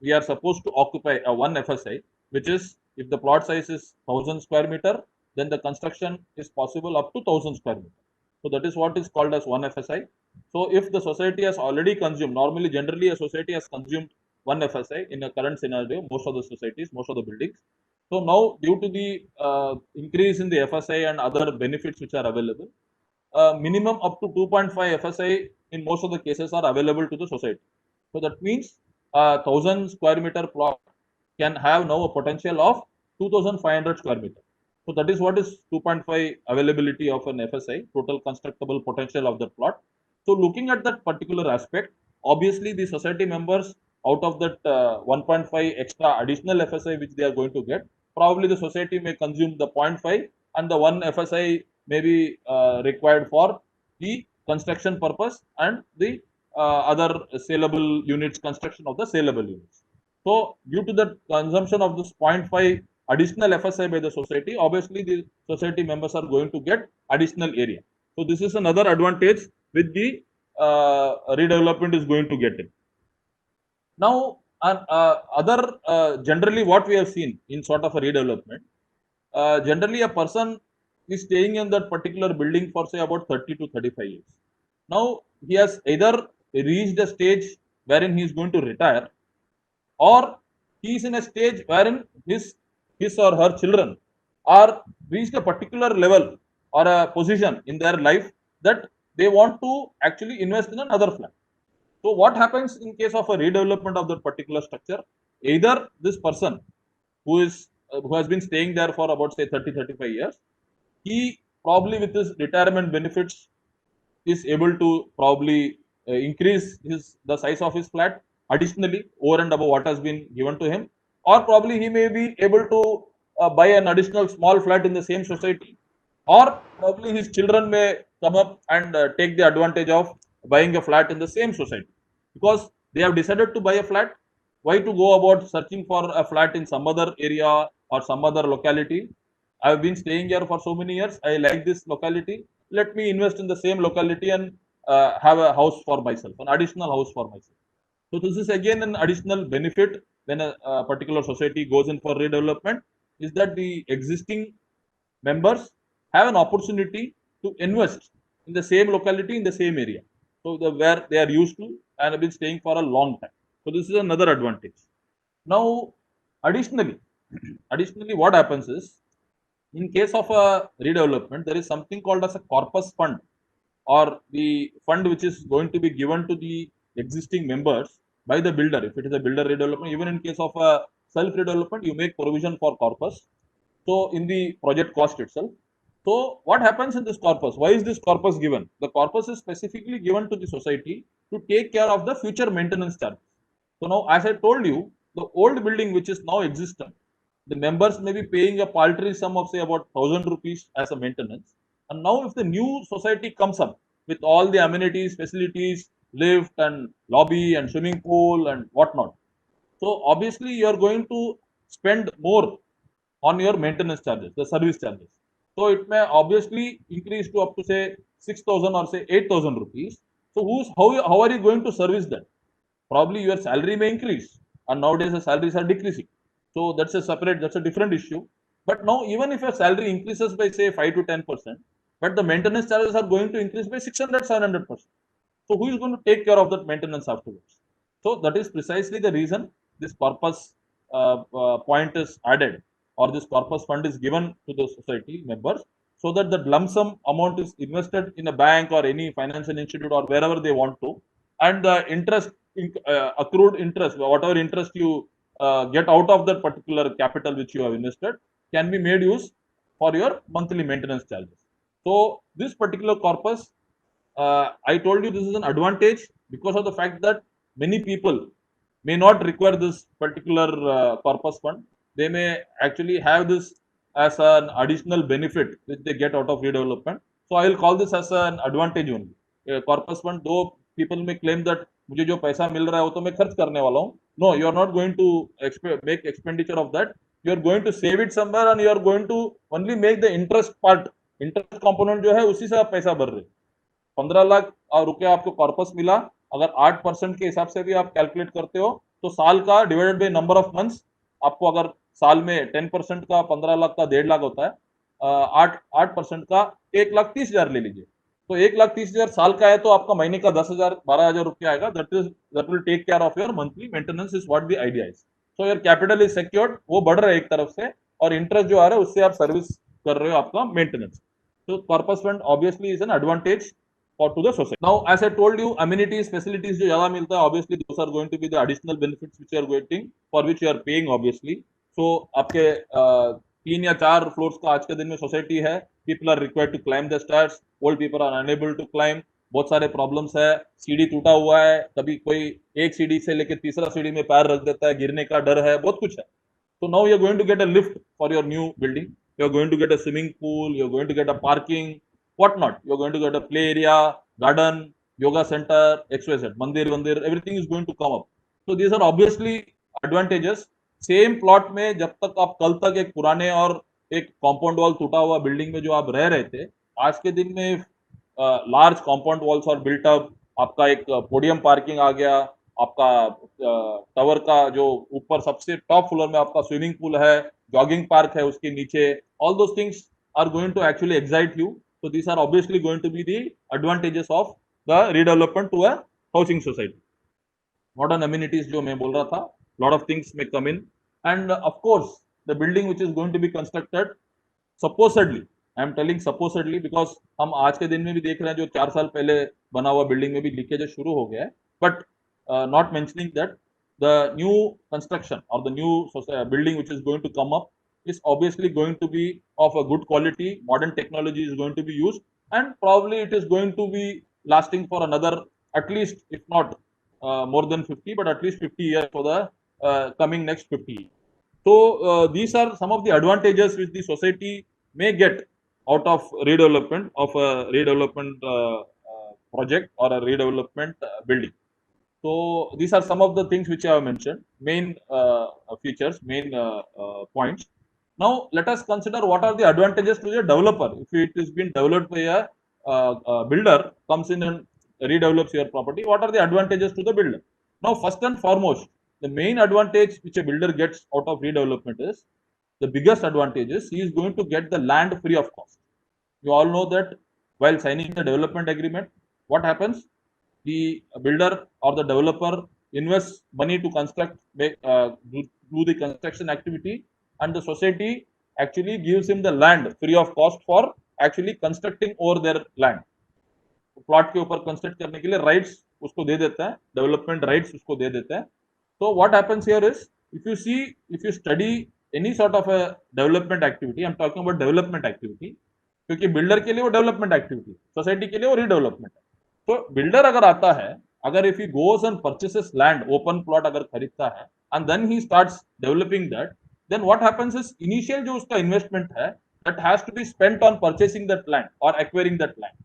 we are supposed to occupy one FSI, which is if the plot size is 1000 square meter, then the construction is possible up to 1000 square meter. So that is what is called as one FSI. So if the society has already consumed, normally generally a society has consumed one FSI in a current scenario, most of the societies, most of the buildings. So now due to the increase in the FSI and other benefits which are available, minimum up to 2.5 FSI in most of the cases are available to the society. So that means 1000 square meter plot can have now a potential of 2500 square meter. So that is what is 2.5 availability of an FSI, total constructible potential of the plot. So looking at that particular aspect, obviously the society members, out of that 1.5 extra additional FSI which they are going to get, probably the society may consume the 0.5 and the 1 FSI may be required for the construction purpose and the other saleable units, construction of the saleable units. So due to the consumption of this 0.5 additional FSI by the society, obviously the society members are going to get additional area. So this is another advantage with the redevelopment is going to get it. Now, generally what we have seen in sort of a redevelopment, generally a person is staying in that particular building for say about 30 to 35 years. Now he has either reached a stage wherein he is going to retire, or he is in a stage wherein his or her children are reached a particular level or a position in their life that they want to actually invest in another flat. So what happens in case of a redevelopment of that particular structure? Either this person who has been staying there for about say 30-35 years, he probably with his retirement benefits is able to probably increase the size of his flat additionally over and above what has been given to him, or probably he may be able to buy an additional small flat in the same society, or probably his children may come up and take the advantage of buying a flat in the same society because they have decided to buy a flat. Why to go about searching for a flat in some other area or some other locality? I've been staying here for so many years. I like this locality. Let me invest in the same locality and have a house for myself, an additional house for myself. So this is again an additional benefit when a particular society goes in for redevelopment, is that the existing members have an opportunity to invest in the same locality in the same area. So where they are used to and have been staying for a long time. So this is another advantage. Now, additionally, what happens is, in case of a redevelopment, there is something called as a corpus fund, or the fund which is going to be given to the existing members by the builder. If it is a builder redevelopment, even in case of a self redevelopment, you make provision for corpus. So in the project cost itself. So what happens in this corpus? Why is this corpus given? The corpus is specifically given to the society to take care of the future maintenance charges. So now, as I told you, the old building which is now existent, the members may be paying a paltry sum of say about 1,000 rupees as a maintenance. And now if the new society comes up with all the amenities, facilities, lift and lobby and swimming pool and whatnot, so obviously you are going to spend more on your maintenance charges, the service charges. So it may obviously increase to up to say 6,000 or say 8,000 rupees. So how are you going to service that? Probably your salary may increase, and nowadays the salaries are decreasing. So that's a different issue. But now even if your salary increases by say 5 to 10%, but the maintenance charges are going to increase by 600, 700%. So who is going to take care of that maintenance afterwards? So that is precisely the reason this corpus point is added, or this corpus fund is given to the society members, so that the lump sum amount is invested in a bank or any financial institute or wherever they want to, and the interest, accrued interest, whatever interest you get out of that particular capital which you have invested, can be made use for your monthly maintenance charges. So this particular corpus, I told you this is an advantage because of the fact that many people may not require this particular corpus fund. They may actually have this as an additional benefit which they get out of redevelopment. So I will call this as an advantage only. Corpus fund, though people may claim that मुझे जो पैसा मिल रहा है वो तो मैं खर्च करने वाला हूँ. No, you are not going to make expenditure of that. You are going to save it somewhere and you are going to only make the interest part, interest component जो है उसी से आप पैसा भर रहे. 15 लाख रुपया आपको कॉर्पस मिला, अगर 8% के हिसाब से भी आप कैलकुलेट करते हो तो साल का divided by number of months, आपको अगर साल में 10% का 15 लाख का 1.5 लाख होता है, 8% का 1,30,000 ले लीजिए, तो 1,30,000 साल का है तो आपका महीने का 10,000 12,000 रुपया आएगा. That will take care of your monthly maintenance, is what the idea is. So your capital is secured, वो बढ़ रहा है एक तरफ से, और इंटरेस्ट जो आ रहा है उससे आप सर्विस कर रहे हो आपका maintenance. So corpus fund obviously is an advantage for to the society. Now, as I told you, amenities, facilities जो ज़्यादा मिलता है, obviously those are going to be the additional benefits which you are getting, for which you are paying obviously. So आपके 3 या 4 floors का आज के दिन में सोसाइटी है, people are required to climb the stairs, old people are unable to climb. बहुत सारे प्रॉब्लम्स है, सीढ़ी टूटा हुआ है, कभी कोई एक सीढ़ी से लेके तीसरा सीढ़ी में पैर रख देता है, गिरने का डर है, बहुत कुछ है. So now you're going to get a lift for your new building. You're going to get a swimming pool. You're going to get a parking, whatnot. You're going to get a play area, garden, yoga center, XYZ, mandir, everything is going to come up. So these are obviously advantages. Same plot में जब तक आप कल तक एक पुराने और एक compound wall टूटा हुआ बिल्डिंग में जो आप रह रहे थे, आज के दिन में लार्ज कॉम्पाउंड वॉल्स और बिल्टअप, आपका एक पोडियम पार्किंग आ गया, आपका टावर का जो ऊपर सबसे टॉप फ्लोर में आपका स्विमिंग पूल है, जॉगिंग पार्क है उसके नीचे, all those things are going to actually excite you. So these are obviously going to be the advantages of the redevelopment to a housing society. Modern amenities जो मैं बोल रहा था, lot of things may come in, and of course the building which is going to be constructed, supposedly, I am telling supposedly because हम आज के दिन में भी देख रहे हैं जो 4 साल पहले बना हुआ बिल्डिंग में भी लीकेज शुरू हो गया है, but not mentioning that the new construction or the new building which is going to come up is obviously going to be of a good quality. Modern technology is going to be used, and probably it is going to be lasting for another, at least, if not more than 50, but at least 50 years for the coming next 50 years. So these are some of the advantages which the society may get out of redevelopment of a redevelopment project or a redevelopment building. So these are some of the things which I have mentioned, main features, main points. Now let us consider what are the advantages to the developer. If it is being developed by a builder, comes in and redevelops your property, what are the advantages to the builder? Now first and foremost, the main advantage which a builder gets out of redevelopment is, the biggest advantage is he is going to get the land free of cost. You all know that while signing the development agreement, what happens? The builder or the developer invests money to construct, do the construction activity, and the society actually gives him the land free of cost for actually constructing over their land. Plot के ऊपर construct करने के लिए rights उसको दे देता है, development rights उसको दे देता है. So what happens here is, if you study any sort of a development activity, I'm talking about development activity, क्योंकि बिल्डर के लिए वो डेवलपमेंट एक्टिविटी, सोसाइटी के लिए वो रीडेवलपमेंट है. तो बिल्डर अगर आता है, अगर if he goes and purchases land, open plot अगर खरीदता है, and then he starts developing that, then what happens is, initial जो उसका इन्वेस्टमेंट है, that has to be spent on purchasing that land और एक्वायरिंग दैट लैंड,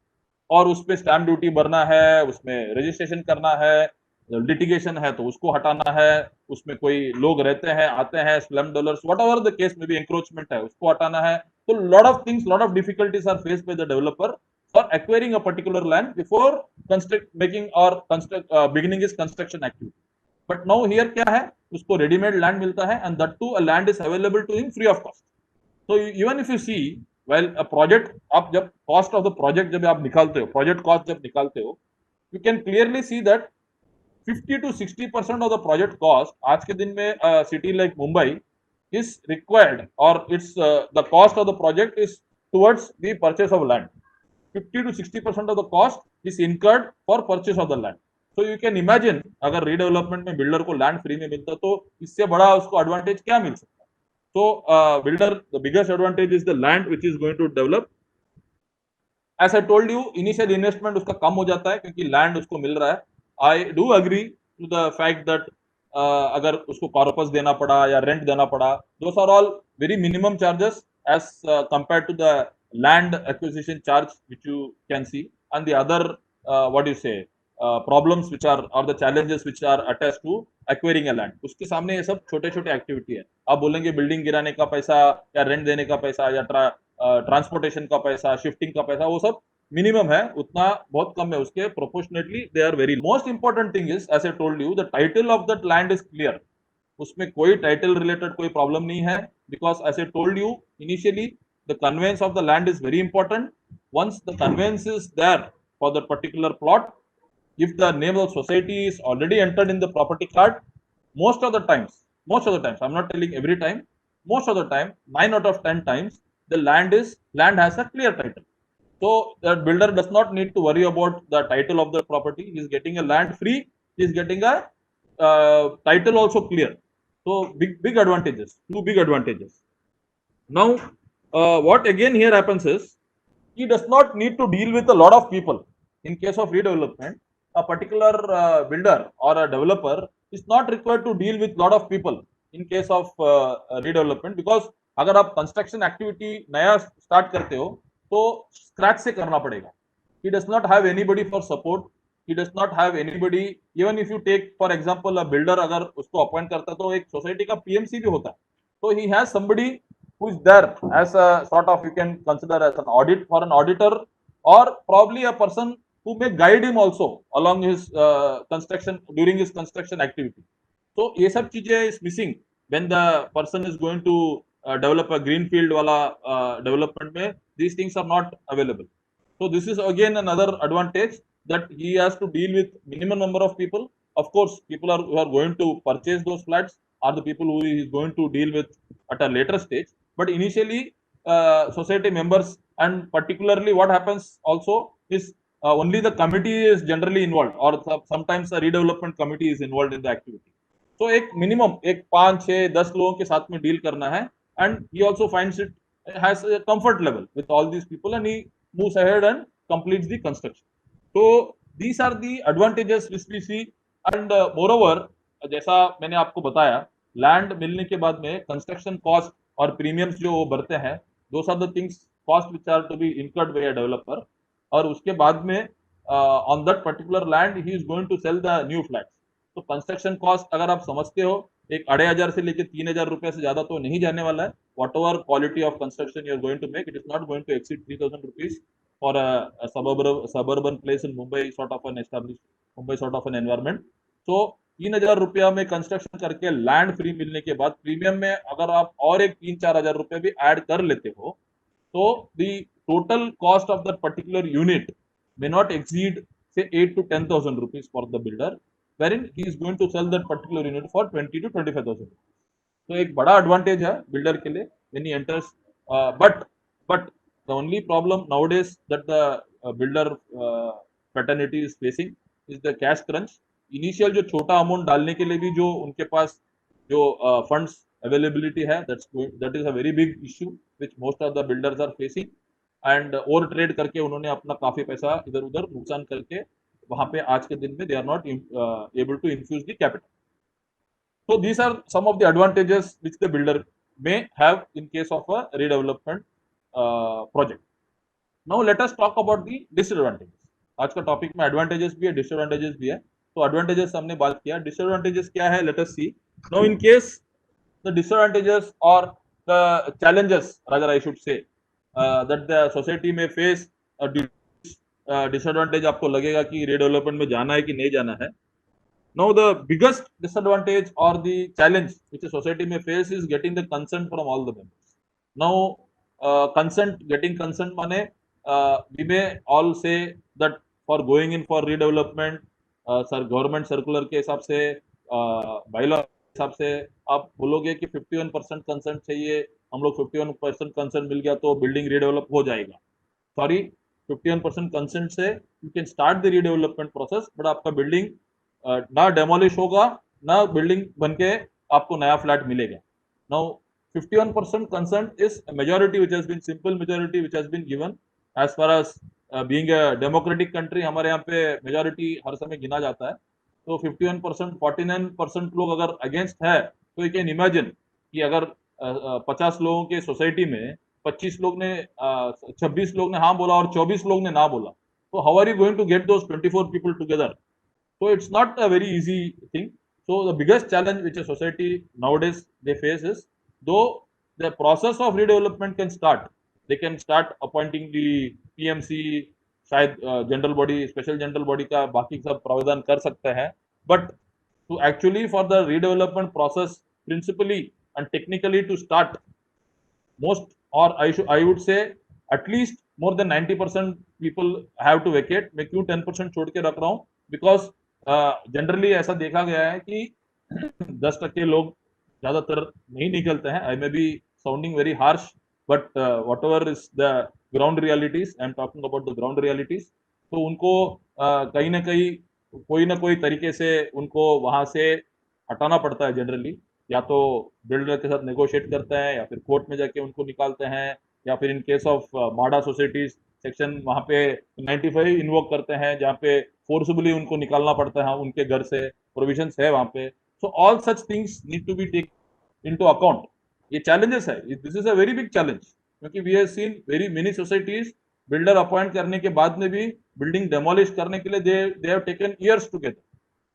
और उस पे स्टैम्प ड्यूटी भरना है, उसमें रजिस्ट्रेशन करना है, लिटिगेशन है तो उसको हटाना है, उसमें कोई लोग रहते हैं, आते हैं, slum dwellers, whatever the case में भी एंक्रोचमेंट है, उसको हटाना है. तो lot of things, lot of difficulties are faced by the developer for acquiring a particular land before beginning his construction activity. But now here क्या है, उसको ready-made land मिलता है, and that too a land is available to him free of cost. So even if you see, while a project, आप जब cost of the project जब आप निकालते हो, project cost जब निकालते हो, you can clearly see that 50 to 60% of the project cost आज के दिन में city like Mumbai is required, or it's the cost of the project is towards the purchase of land. 50 to 60% of the cost is incurred for purchase of the land. So you can imagine, अगर redevelopment में builder को land free में मिलता तो इससे बड़ा उसको advantage क्या मिल सकता है. So builder, the biggest advantage is the land which is going to develop. As I told you, initial investment उसका कम हो जाता है क्योंकि land उसको मिल रहा है. I do agree to the fact that अगर उसको कॉर्पस देना पड़ा या रेंट देना पड़ा, those are all very minimum charges as compared to the land acquisition charge which you can see, and the other what do you say, problems which are, or the challenges which are attached to acquiring a land. उसके सामने ये सब छोटे छोटे activity है. आप बोलेंगे building गिराने का पैसा या रेंट देने का पैसा या ट्रांसपोर्टेशन का पैसा, शिफ्टिंग का पैसा, वो सब मिनिमम है, उतना बहुत कम है उसके, proportionately they are very. Most important thing is, as I told you, the title of that land is clear. उसमें कोई टाइटल रिलेटेड कोई प्रॉब्लम नहीं है, because as I told you initially, the conveyance of the land is very important. Once the conveyance is there for the particular plot, if the name of society is already entered in the property card, most of the times, I'm not telling every time, most of the time, 9 out of 10 times, the land has a clear title. So the builder does not need to worry about the title of the property. He is getting a land free. He is getting a title also clear. So big advantages, two big advantages. Now, what again here happens is, he does not need to deal with a lot of people. in case of redevelopment, a particular builder or a developer is not required to deal with lot of people in case of redevelopment, because अगर आप construction activity नया start करते हो तो scratch से करना पड़ेगा. He does not have anybody for support. He does not have anybody. Even if you take for example a builder, अगर उसको अपॉइंट करता है तो एक सोसाइटी का पीएमसी भी होता है. So he has somebody who is there as a sort of, you can consider as an audit for an auditor, or probably a person who may guide him also along his construction, during his construction activity. So ये सब चीजें is missing when the person is going to develop a greenfield wala development में, these things are not available. So this is again another advantage, that he has to deal with minimum number of people. Of course, people who are going to purchase those flats are the people who he is going to deal with at a later stage. But initially, society members, and particularly what happens also is only the committee is generally involved, or sometimes a redevelopment committee is involved in the activity. So एक minimum एक 5, 6, 10 लोगों के साथ में deal करना है, and he also finds it has a comfort level with all these people, and he moves ahead and completes the construction. So these are the advantages which we see, and moreover, जैसा मैंने आपको बताया, land मिलने के बाद में construction cost और premiums जो वो बढ़ते हैं, those are the things cost which are to be incurred by a developer. और उसके बाद में on that particular land he is going to sell the new flats. तो कंस्ट्रक्शन कॉस्ट अगर आप समझते हो, एक 2,500 से लेकर 3,000 रुपए से ज्यादा तो नहीं जाने वाला है. Whatever quality of construction you are going to make, it is not going to exceed 3,000 rupees for a suburban place in Mumbai, sort of an established Mumbai sort of an environment. So 3,000 रुपया में construction करके land free मिलने के बाद premium में अगर आप और एक 3-4 हजार रुपए भी ऐड कर लेते हो, तो the total cost of that particular unit may not exceed say 8 to 10,000 rupees for the builder, wherein he is going to sell that particular unit for 20 to 25,000 rupees. तो एक बड़ा एडवांटेज है बिल्डर के लिए when he enters. But the only problem nowadays that the builder fraternity is facing is the cash crunch. Initial जो छोटा amount डालने के लिए भी जो उनके पास जो फंड्स अवेलेबिलिटी है, that is a very big issue which most of the builders are facing. And over trade करके उन्होंने अपना काफी पैसा इधर उधर नुकसान करके वहां पे आज के दिन में they are not able to infuse the capital. So these are some of the advantages which the builder may have in case of a redevelopment project. Now let us talk about the disadvantages. आज का topic में advantages भी है, disadvantages भी है. तो advantages हमने बात किया, डिसएडवांटेजेस क्या है, let us see. Now in case the disadvantages और the challenges, rather I should say, that the society may face a disadvantage. आपको लगेगा कि redevelopment में जाना है कि नहीं जाना है. Now the biggest disadvantage or the challenge which a society may face is getting the consent from all the members. Now getting consent माने we may all say that for going in for redevelopment, government circular के हिसाब से, bylaw के हिसाब से आप बोलोगे कि 51% कंसेंट चाहिए, हम लोग 51% कंसेंट मिल गया तो बिल्डिंग रीडेवलप हो जाएगा. सॉरी, 51% कंसेंट से you can start the redevelopment process, but आपका बिल्डिंग ना डेमोलिश होगा, ना बिल्डिंग बनके आपको नया फ्लैट मिलेगा. Now 51% consent is a majority which has been simple majority which has been given as far as being a democratic country. हमारे यहाँ पे मेजोरिटी हर समय गिना जाता है. तो 51%, 49% लोग अगर अगेंस्ट है, तो यू कैन इमेजिन कि अगर 50 लोगों के सोसाइटी में 26 लोग ने 26 लोग ने हाँ बोला और 24 लोग ने ना बोला, तो how are you going to get those 24 people together? So it's not a very easy thing. So the biggest challenge which a society nowadays they face is, though the process of redevelopment can start, they can start appointing the PMC, शायद general body, special general body का बाकी सब प्रावधान कर सकते हैं, but to actually for the redevelopment process principally and technically to start, most, or I would say at least more than 90% people have to vacate. मैं क्यों 10% छोड़ के रख रहा हूँ? Because जनरली ऐसा देखा गया है कि 10% लोग ज्यादातर नहीं निकलते हैं. I may be sounding very harsh, but whatever is the ground realities, I am talking about the ground realities. तो उनको कहीं ना कहीं कोई ना कोई तरीके से उनको वहां से हटाना पड़ता है जनरली. या तो बिल्डर के साथ नेगोशिएट करते हैं, या फिर कोर्ट में जाके उनको निकालते हैं, या फिर इन केस ऑफ माडा सोसाइटीज सेक्शन वहां पे 95 इन्वोक करते हैं, जहाँ पे फोर्सबली उनको निकालना पड़ता है उनके घर से, प्रोविजंस है वहां पे. So all such things need to be take into account. ये चैलेंजेस है, this is a very big challenge, क्योंकि we have seen very many societies builder appoint करने के बाद में भी बिल्डिंग डेमोलिश करने के लिए they have taken years together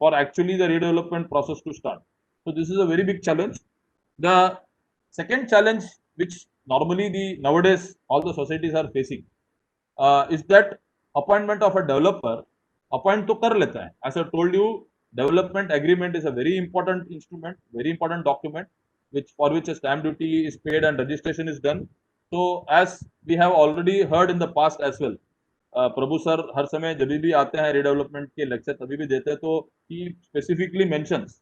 for actually the redevelopment process to start. So this is a very big challenge. The second challenge, which normally the nowadays all the societies are facing, is that appointment of a developer. Appoint to kar leta hai. As I told you, development agreement is a very important instrument, very important document, which for which a stamp duty is paid and registration is done. So as we have already heard in the past as well, प्रभु sir हर समय जब भी आते हैं redevelopment के lecture तभी भी देते हैं, तो ही स्पेसिफिकली मेंशंस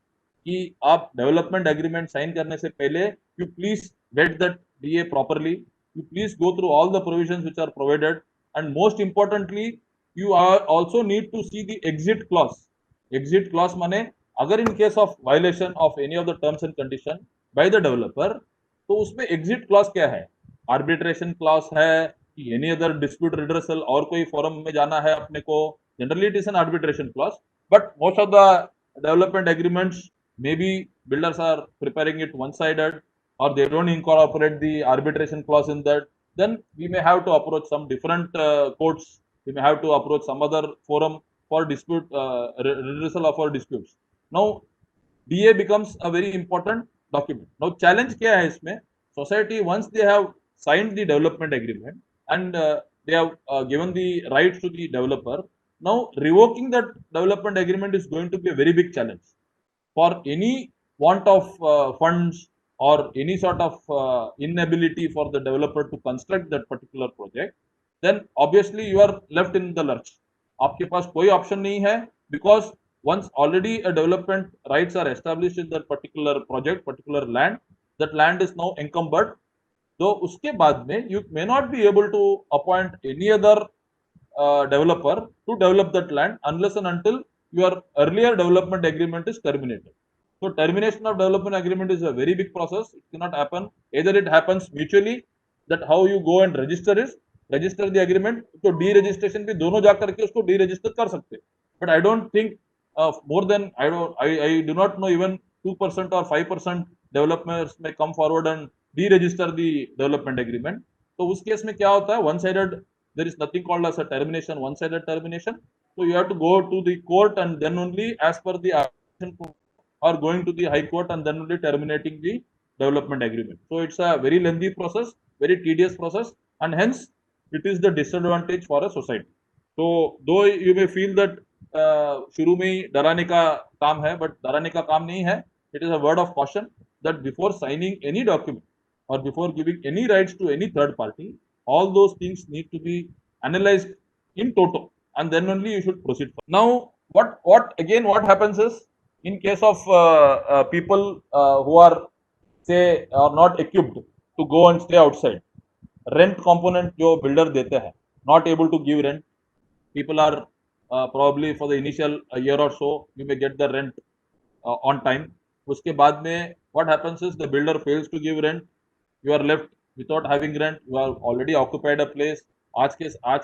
कि आप डेवलपमेंट एग्रीमेंट साइन करने से पहले you please get that DA properly, you please go through all the provisions which are provided, and most importantly you are also need to see the exit clause. Exit clause माने अगर in case of violation of any of the terms and condition by the developer, तो उसमें exit clause क्या है? Arbitration clause है, any other dispute redressal और कोई forum में जाना है अपने को? Generally it is an arbitration clause, but most of the development agreements maybe builders are preparing it one sided or they don't incorporate the arbitration clause in that. Then we may have to approach some different courts, we may have to approach some other forum for dispute redressal of our disputes. Now DA becomes a very important document. Now challenge kya hai isme? Society, once they have signed the development agreement and they have given the rights to the developer, now revoking that development agreement is going to be a very big challenge. For any want of funds or any sort of inability for the developer to construct that particular project, then obviously you are left in the lurch. आपके पास कोई option नहीं है, because once already a development rights are established in that particular project, particular land, that land is now encumbered. तो उसके बाद में you may not be able to appoint any other developer to develop that land unless and until your earlier development agreement is terminated. So termination of development agreement is a very big process. It cannot happen. Either it happens mutually, that how you go and register the agreement. तो deregistration भी दोनों जा करके उसको deregister कर सकते. But I don't think more than I do not know even 2% or 5% developers may come forward and deregister the development agreement. तो उस केस में क्या होता है? One sided, there is nothing called as a termination, one sided termination. So you have to go to the court and then only as per the action or going to the high court and then only terminating the development agreement. So it's a very lengthy process, very tedious process, and hence it is the disadvantage for a society. So though you may feel that शुरू में ही डराने का काम है, but डराने का काम नहीं है. It is a word of caution that before signing any document or before giving any rights to any third party, all those things need to be analyzed in toto, and then only you should proceed. Now, what happens is, in case of people who are say are not equipped to go and stay outside, rent component जो builder देते हैं, not able to give rent, people are probably for the initial year or so you may get the rent on time. उसके बाद में what happens is the builder fails to give rent, you are left without having rent, you are already occupied a place. आज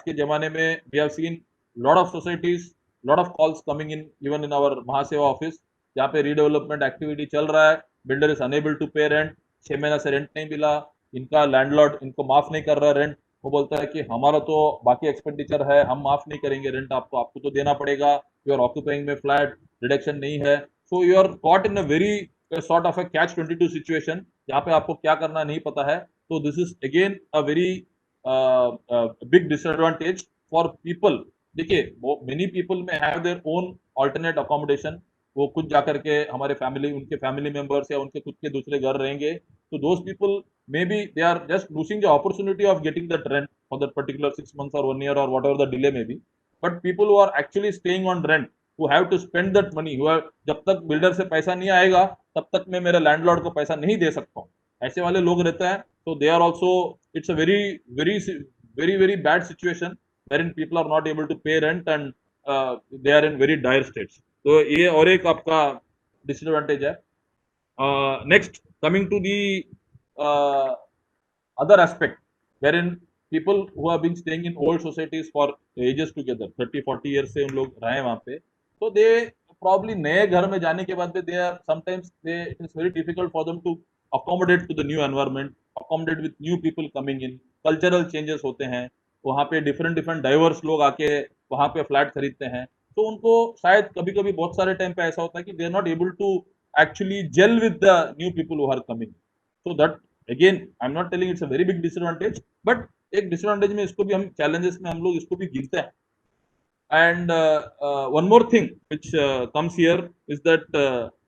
के जमाने में we have seen lot of societies, lot of calls coming in even in our महासेवा office, जहाँ पे redevelopment activity चल रहा है, builder is unable to pay rent, 6 महीना से rent नहीं मिला, इनका लैंडलॉर्ड इनको माफ नहीं कर रहा रेंट, वो बोलता है कि हमारा तो बाकी एक्सपेंडिचर है, हम माफ नहीं करेंगे रेंट, आपको तो देना पड़ेगा, यू आर ऑक्यूपाइंग में फ्लैट, रिडक्शन नहीं है. So you are caught in a very sort of a catch 22 situation, जहाँ पे आपको क्या करना नहीं पता है. तो this is again a very big disadvantage for people. देखिए, मेनी पीपल में have their own alternate accommodation, वो खुद जाकर के हमारे फैमिली, उनके फैमिली मेंबर्स या उनके खुद के दूसरे घर रहेंगे. तो those people maybe they are just losing the opportunity of getting that rent for that particular 6 months or 1 year or whatever the delay may be. But people who are actually staying on rent, who have to spend that money, who are, जब तक builder से पैसा नहीं आएगा तब तक मैं मेरे लैंडलॉर्ड को पैसा नहीं दे सकता हूँ, ऐसे वाले लोग रहते हैं. So they are also, it's a very bad situation wherein people are not able to pay rent and they are in very dire states. तो ये और एक आपका disadvantage है. Next, coming to the other aspect wherein people who have been staying in old societies for ages together, 30-40 years से उन लोग रहे हैं वहाँ पे, तो they probably नए घर में जाने के बाद they are sometimes it is very difficult for them to accommodate to the new environment, accommodate with new people coming in, cultural changes होते हैं, वहाँ पे different diverse लोग आके वहाँ पे फ्लैट खरीदते हैं, तो उनको शायद कभी कभी बहुत सारे टाइम पे ऐसा होता है कि they are not able to actually gel with the new people who are coming. So that again, I'm not telling it's a very big disadvantage, but एक डिसएडवांटेज में इसको भी हम चैलेंजेस में हम लोग इसको भी गिनते हैं. And one more thing which comes here is that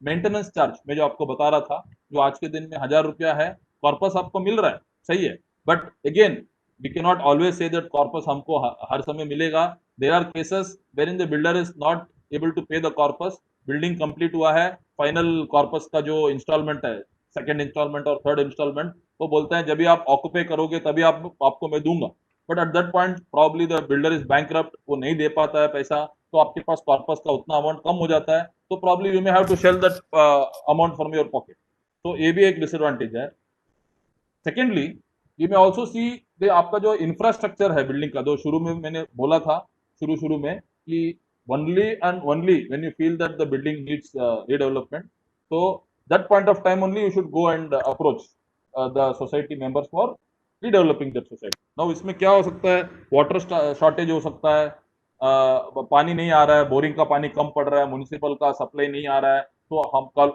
maintenance charge. मैं जो आपको बता रहा था, जो आज के दिन में 1000 रुपया है, कॉर्पस आपको मिल रहा है, सही है, but again we can not always say that corpus हमको हर समय मिलेगा. There are cases wherein the builder is not able to pay the corpus, building complete हुआ है, फाइनल कॉर्पस का जो इंस्टॉलमेंट है, सेकेंड इंस्टॉलमेंट और थर्ड इंस्टॉलमेंट, वो बोलते हैं जब भी आप ऑक्यूपाई करोगे तभी आपको मैं दूंगा, but at that point probably the builder is bankrupt, वो नहीं दे पाता है पैसा, तो आपके पास कॉर्पस का उतना अमाउंट कम हो जाता है, तो probably you may have to shell that amount from your pocket. तो ये भी एक डिसएडवांटेज है. Secondly you may also see आपका जो इंफ्रास्ट्रक्चर है बिल्डिंग का, जो शुरू में मैंने बोला था, शुरू में कि only and only when you feel that the building needs redevelopment, so that point of time only you should go and approach the society members for redeveloping that society. Now इसमें क्या हो सकता है, वाटर शॉर्टेज हो सकता है, पानी नहीं आ रहा है, बोरिंग का पानी कम पड़ रहा है, म्युनिसिपल का सप्लाई नहीं आ रहा है, तो हम कल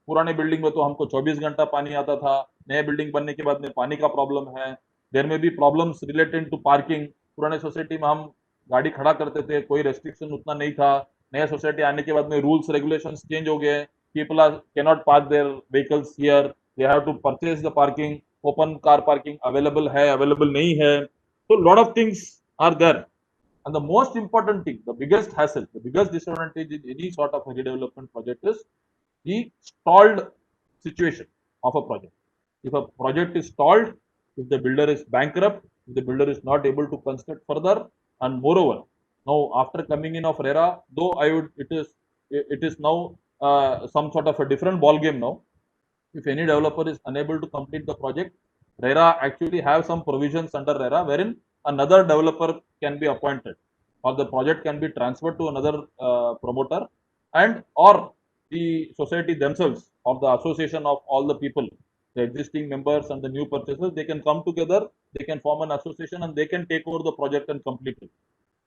पुराने बिल्डिंग में तो हमको 24 घंटा पानी आता था, नए बिल्डिंग बनने के बाद में पानी का प्रॉब्लम है. देयर में भी प्रॉब्लम्स रिलेटेड टू पार्किंग. पुराने सोसाइटी में हम गाड़ी खड़ा करते थे, कोई रेस्ट्रिक्शन उतना नहीं था. नया सोसाइटी आने के बाद में रूल्स रेगुलेशंस चेंज हो गए, people are can not park their vehicles here, they have to purchase the parking, open car parking available है, अवेलेबल नहीं है, तो lot of things are there. And the most important thing, the biggest hassle, the biggest disadvantage in any sort of a redevelopment project is the stalled situation of a project. If a project is stalled, if the builder is bankrupt, if the builder is not able to construct further, and moreover, now after coming in of RERA, though it is now some sort of a different ball game now. If any developer is unable to complete the project, RERA actually have some provisions under RERA wherein another developer can be appointed, or the project can be transferred to another promoter, and or the society themselves, or the association of all the people, the existing members and the new purchasers, they can come together, they can form an association, and they can take over the project and complete it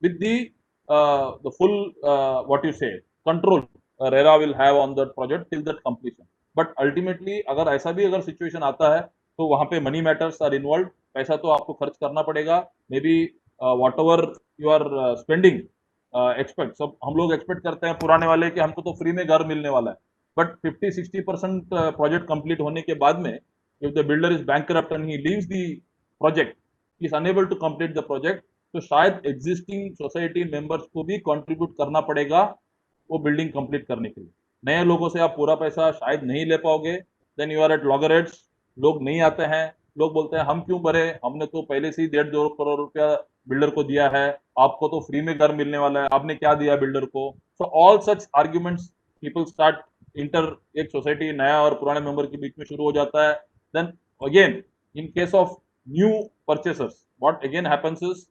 with the full what you say control RERA will have on that project till that completion. But ultimately अगर ऐसा भी अगर situation आता है, तो वहां पे money matters are involve, पैसा तो आपको खर्च करना पड़ेगा. Maybe whatever you are spending, expect, सब हम लोग एक्सपेक्ट करते हैं पुराने वाले कि हमको तो फ्री में घर मिलने वाला है, बट 50-60% प्रोजेक्ट कंप्लीट होने के बाद में if the builder is bankrupt and he leaves the project, is unable to complete the project, तो शायद एग्जिस्टिंग सोसाइटी मेंबर्स को भी कंट्रीब्यूट करना पड़ेगा वो बिल्डिंग कंप्लीट करने के लिए. नए लोगों से आप पूरा पैसा शायद नहीं ले पाओगे, देन यू आर एट लॉगरहेड्स. लोग नहीं आते हैं, लोग बोलते हैं हम क्यों भरे, हमने तो पहले से ही 1.5-2 करोड़ रुपया बिल्डर को दिया है, आपको तो फ्री में घर मिलने वाला है, आपने क्या दिया बिल्डर को. सो ऑल सच आर्ग्यूमेंट्स पीपल स्टार्ट इंटर, एक सोसाइटी नया और पुराने मेंबर के बीच में शुरू हो जाता है. Then again in case of new purchasers, what again happens is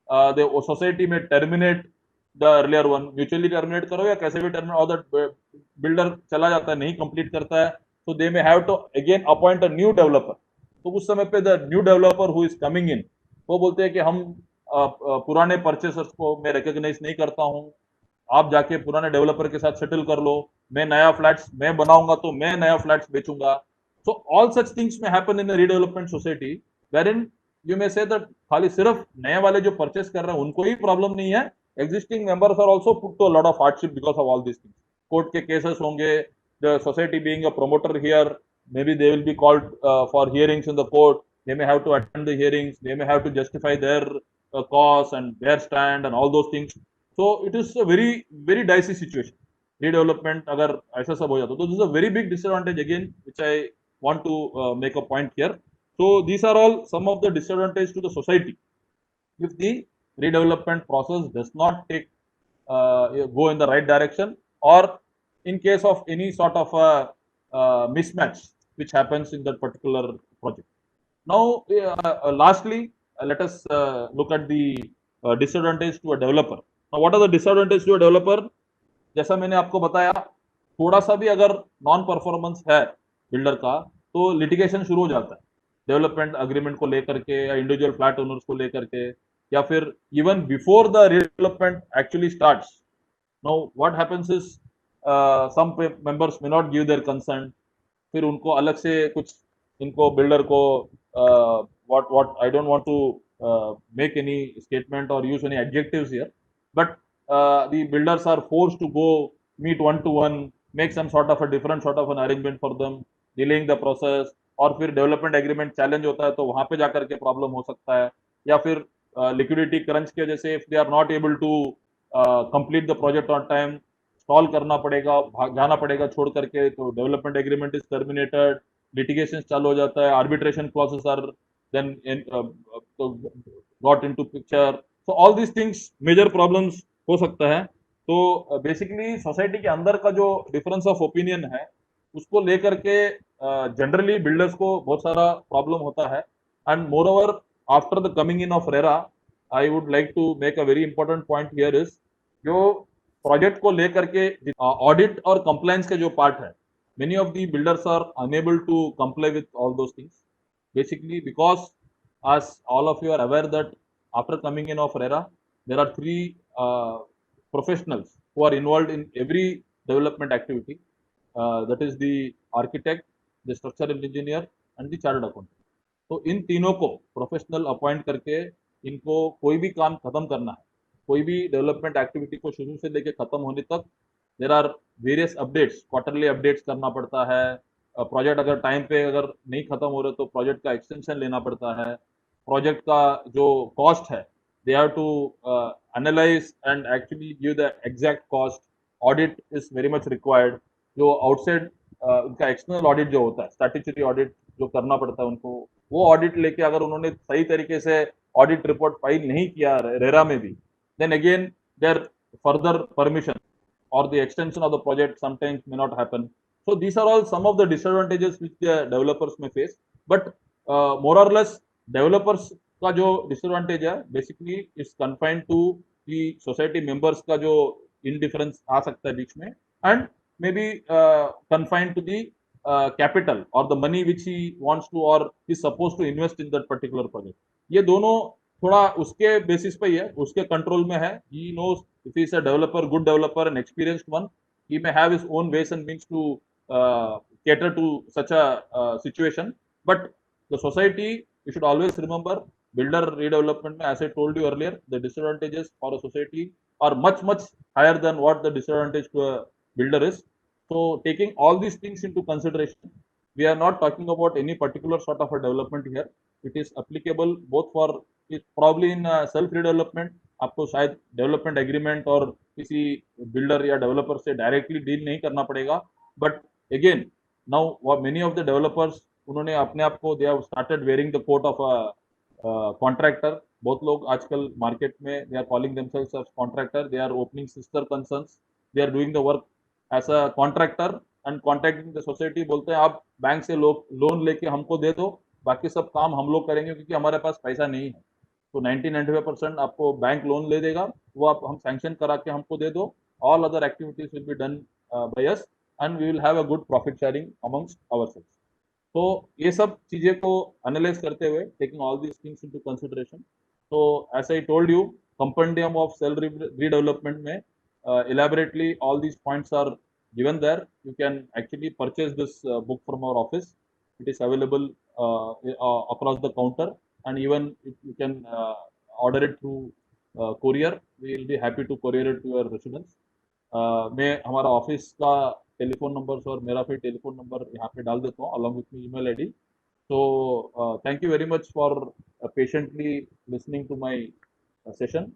the society में terminate the earlier one, mutually terminate करो या कैसे भी टर्मिनेट, और दैट बिल्डर चला जाता है, नहीं कंप्लीट करता है, तो they may have to again appoint a new developer. तो उस समय पे the new developer who is coming in, वो बोलते हैं कि हम पुराने परचेसर्स को मैं रिकॉग्नाइज नहीं करता हूं, आप जाके पुराने डेवलपर के साथ सेटल कर लो, मैं नया फ्लैट्स मैं बनाऊंगा तो मैं नया फ्लैट्स बेचूंगा. सो ऑल सच थिंग्स में happen in redevelopment society, wherein you may say that खाली सिर्फ नए वाले जो परचेस कर रहे हैं उनको ही प्रॉब्लम नहीं है, existing members are also put to a lot of hardship because of all these things. Court के केसेस होंगे, the society being a promoter here, maybe they will be called for hearings in the court, they may have to attend the hearings, they may have to justify their cause and their stand and all those things. So it is a very very dicey situation. Redevelopment अगर ऐसा सब हो जाता तो this is a very big disadvantage again which I want to make a point here. So these are all some of the disadvantages to the society if the redevelopment process does not take go in the right direction, or in case of any sort of a mismatch which happens in that particular project. Now lastly, let us look at the disadvantage to a developer. Now, what are the disadvantage to a developer? जैसा मैंने आपको बताया, थोड़ा सा भी अगर non performance है builder का तो लिटिगेशन शुरू हो जाता है डेवलपमेंट अग्रीमेंट को लेकर के या इंडिविजुअल फ्लैट ओनर्स को लेकर के, या फिर even before the redevelopment actually starts. Now what happens is some members may not give their consent, फिर उनको अलग से कुछ इनको बिल्डर को what I don't want to make any statement or use any adjectives here, but the builders are forced to go meet one to one, make some sort of a different sort of an arrangement for them, delaying the process, और फिर development agreement challenge होता है तो वहां पे जाकर के problem हो सकता है, या फिर लिक्विडिटी क्रंच की वजह से if they are not able to complete the project on time, stall करना पड़ेगा, जाना पड़ेगा छोड़ करके, तो development agreement is terminated, litigation चालू हो जाता है, arbitration clauses are then got into picture. So all these things major problems हो सकता है. तो बेसिकली सोसाइटी के अंदर का जो डिफरेंस ऑफ ओपिनियन है उसको लेकर के जनरली बिल्डर्स को बहुत सारा प्रॉब्लम होता है. And moreover after the coming in of RERA, I would like to make a very important point here is, जो प्रोजेक्ट को लेकर के ऑडिट और कंप्लायंस के जो पार्ट है, many of the builders are unable to comply with all those things, basically because, as all of you are aware, that after coming in of RERA there are three professionals who are involved in every development activity, that is the architect, the structural engineer and the chartered accountant. तो इन तीनों को professional appoint करके इनको कोई भी काम खत्म करना है, कोई भी डेवलपमेंट एक्टिविटी को शुरू से लेके खत्म होने तक there are various updates, quarterly updates करना पड़ता है. प्रोजेक्ट अगर टाइम पे अगर नहीं खत्म हो रहे तो प्रोजेक्ट का एक्सटेंशन लेना पड़ता है. प्रोजेक्ट का जो कॉस्ट है they have to analyse and actually give the exact cost. Audit is very much required. जो आउटसाइड उनका एक्सटर्नल ऑडिट जो होता है, स्टैट्यूटरी ऑडिट जो करना पड़ता है उनको, वो ऑडिट लेके अगर उन्होंने सही तरीके से ऑडिट रिपोर्ट फाइल नहीं किया रेरा में भी, then again their further permission or the extension of the project sometimes may not happen. So these are all some of the disadvantages which the developers may face. But more or less developers का जो disadvantage है basically is confined to the society members का जो indifference आ सकता है बीच में, and maybe confined to the capital or the money which he wants to or is supposed to invest in that particular project. ये दोनों थोड़ा उसके बेसिस पे ही है, उसके कंट्रोल में है. He knows if he is a developer, good developer and experienced one, he may have his own ways and means to cater to such a situation. But the society, you should always remember, builder redevelopment, as I told you earlier, the disadvantages for a society are much higher than what the disadvantage to a builder is. So taking all these things into consideration, we are not talking about any particular sort of a development here. It is applicable both for, probably in self redevelopment आपको शायद development agreement और किसी builder या developer से directly deal नहीं करना पड़ेगा. But again now many of the developers, उन्होंने अपने आप को, they have started wearing the coat of a contractor. बहुत लोग आजकल मार्केट में they are calling themselves as contractor, they are opening sister concerns, they are doing the work as a contractor and contracting the society. बोलते हैं आप bank से loan लेके हमको दे दो, बाकी सब काम हम लोग करेंगे क्योंकि हमारे पास पैसा नहीं है. तो 90-95% आपको बैंक लोन ले देगा, वो आप हम सैंक्शन करा के हमको दे दो. All other activities will be done by us and we will have a good profit sharing amongst ourselves. तो ये सब चीजें को एनालाइज करते हुए, taking all these things into consideration, तो as I told you, compendium of self redevelopment में elaborately all these points are given there. You can actually purchase this book from our office. It is available across the counter, and even if you can order it through courier, we will be happy to courier it to your residence. मैं हमारा office का telephone number और मेरा फिर telephone number यहाँ पे डाल देता हूँ along with my email ID. So thank you very much for patiently listening to my session.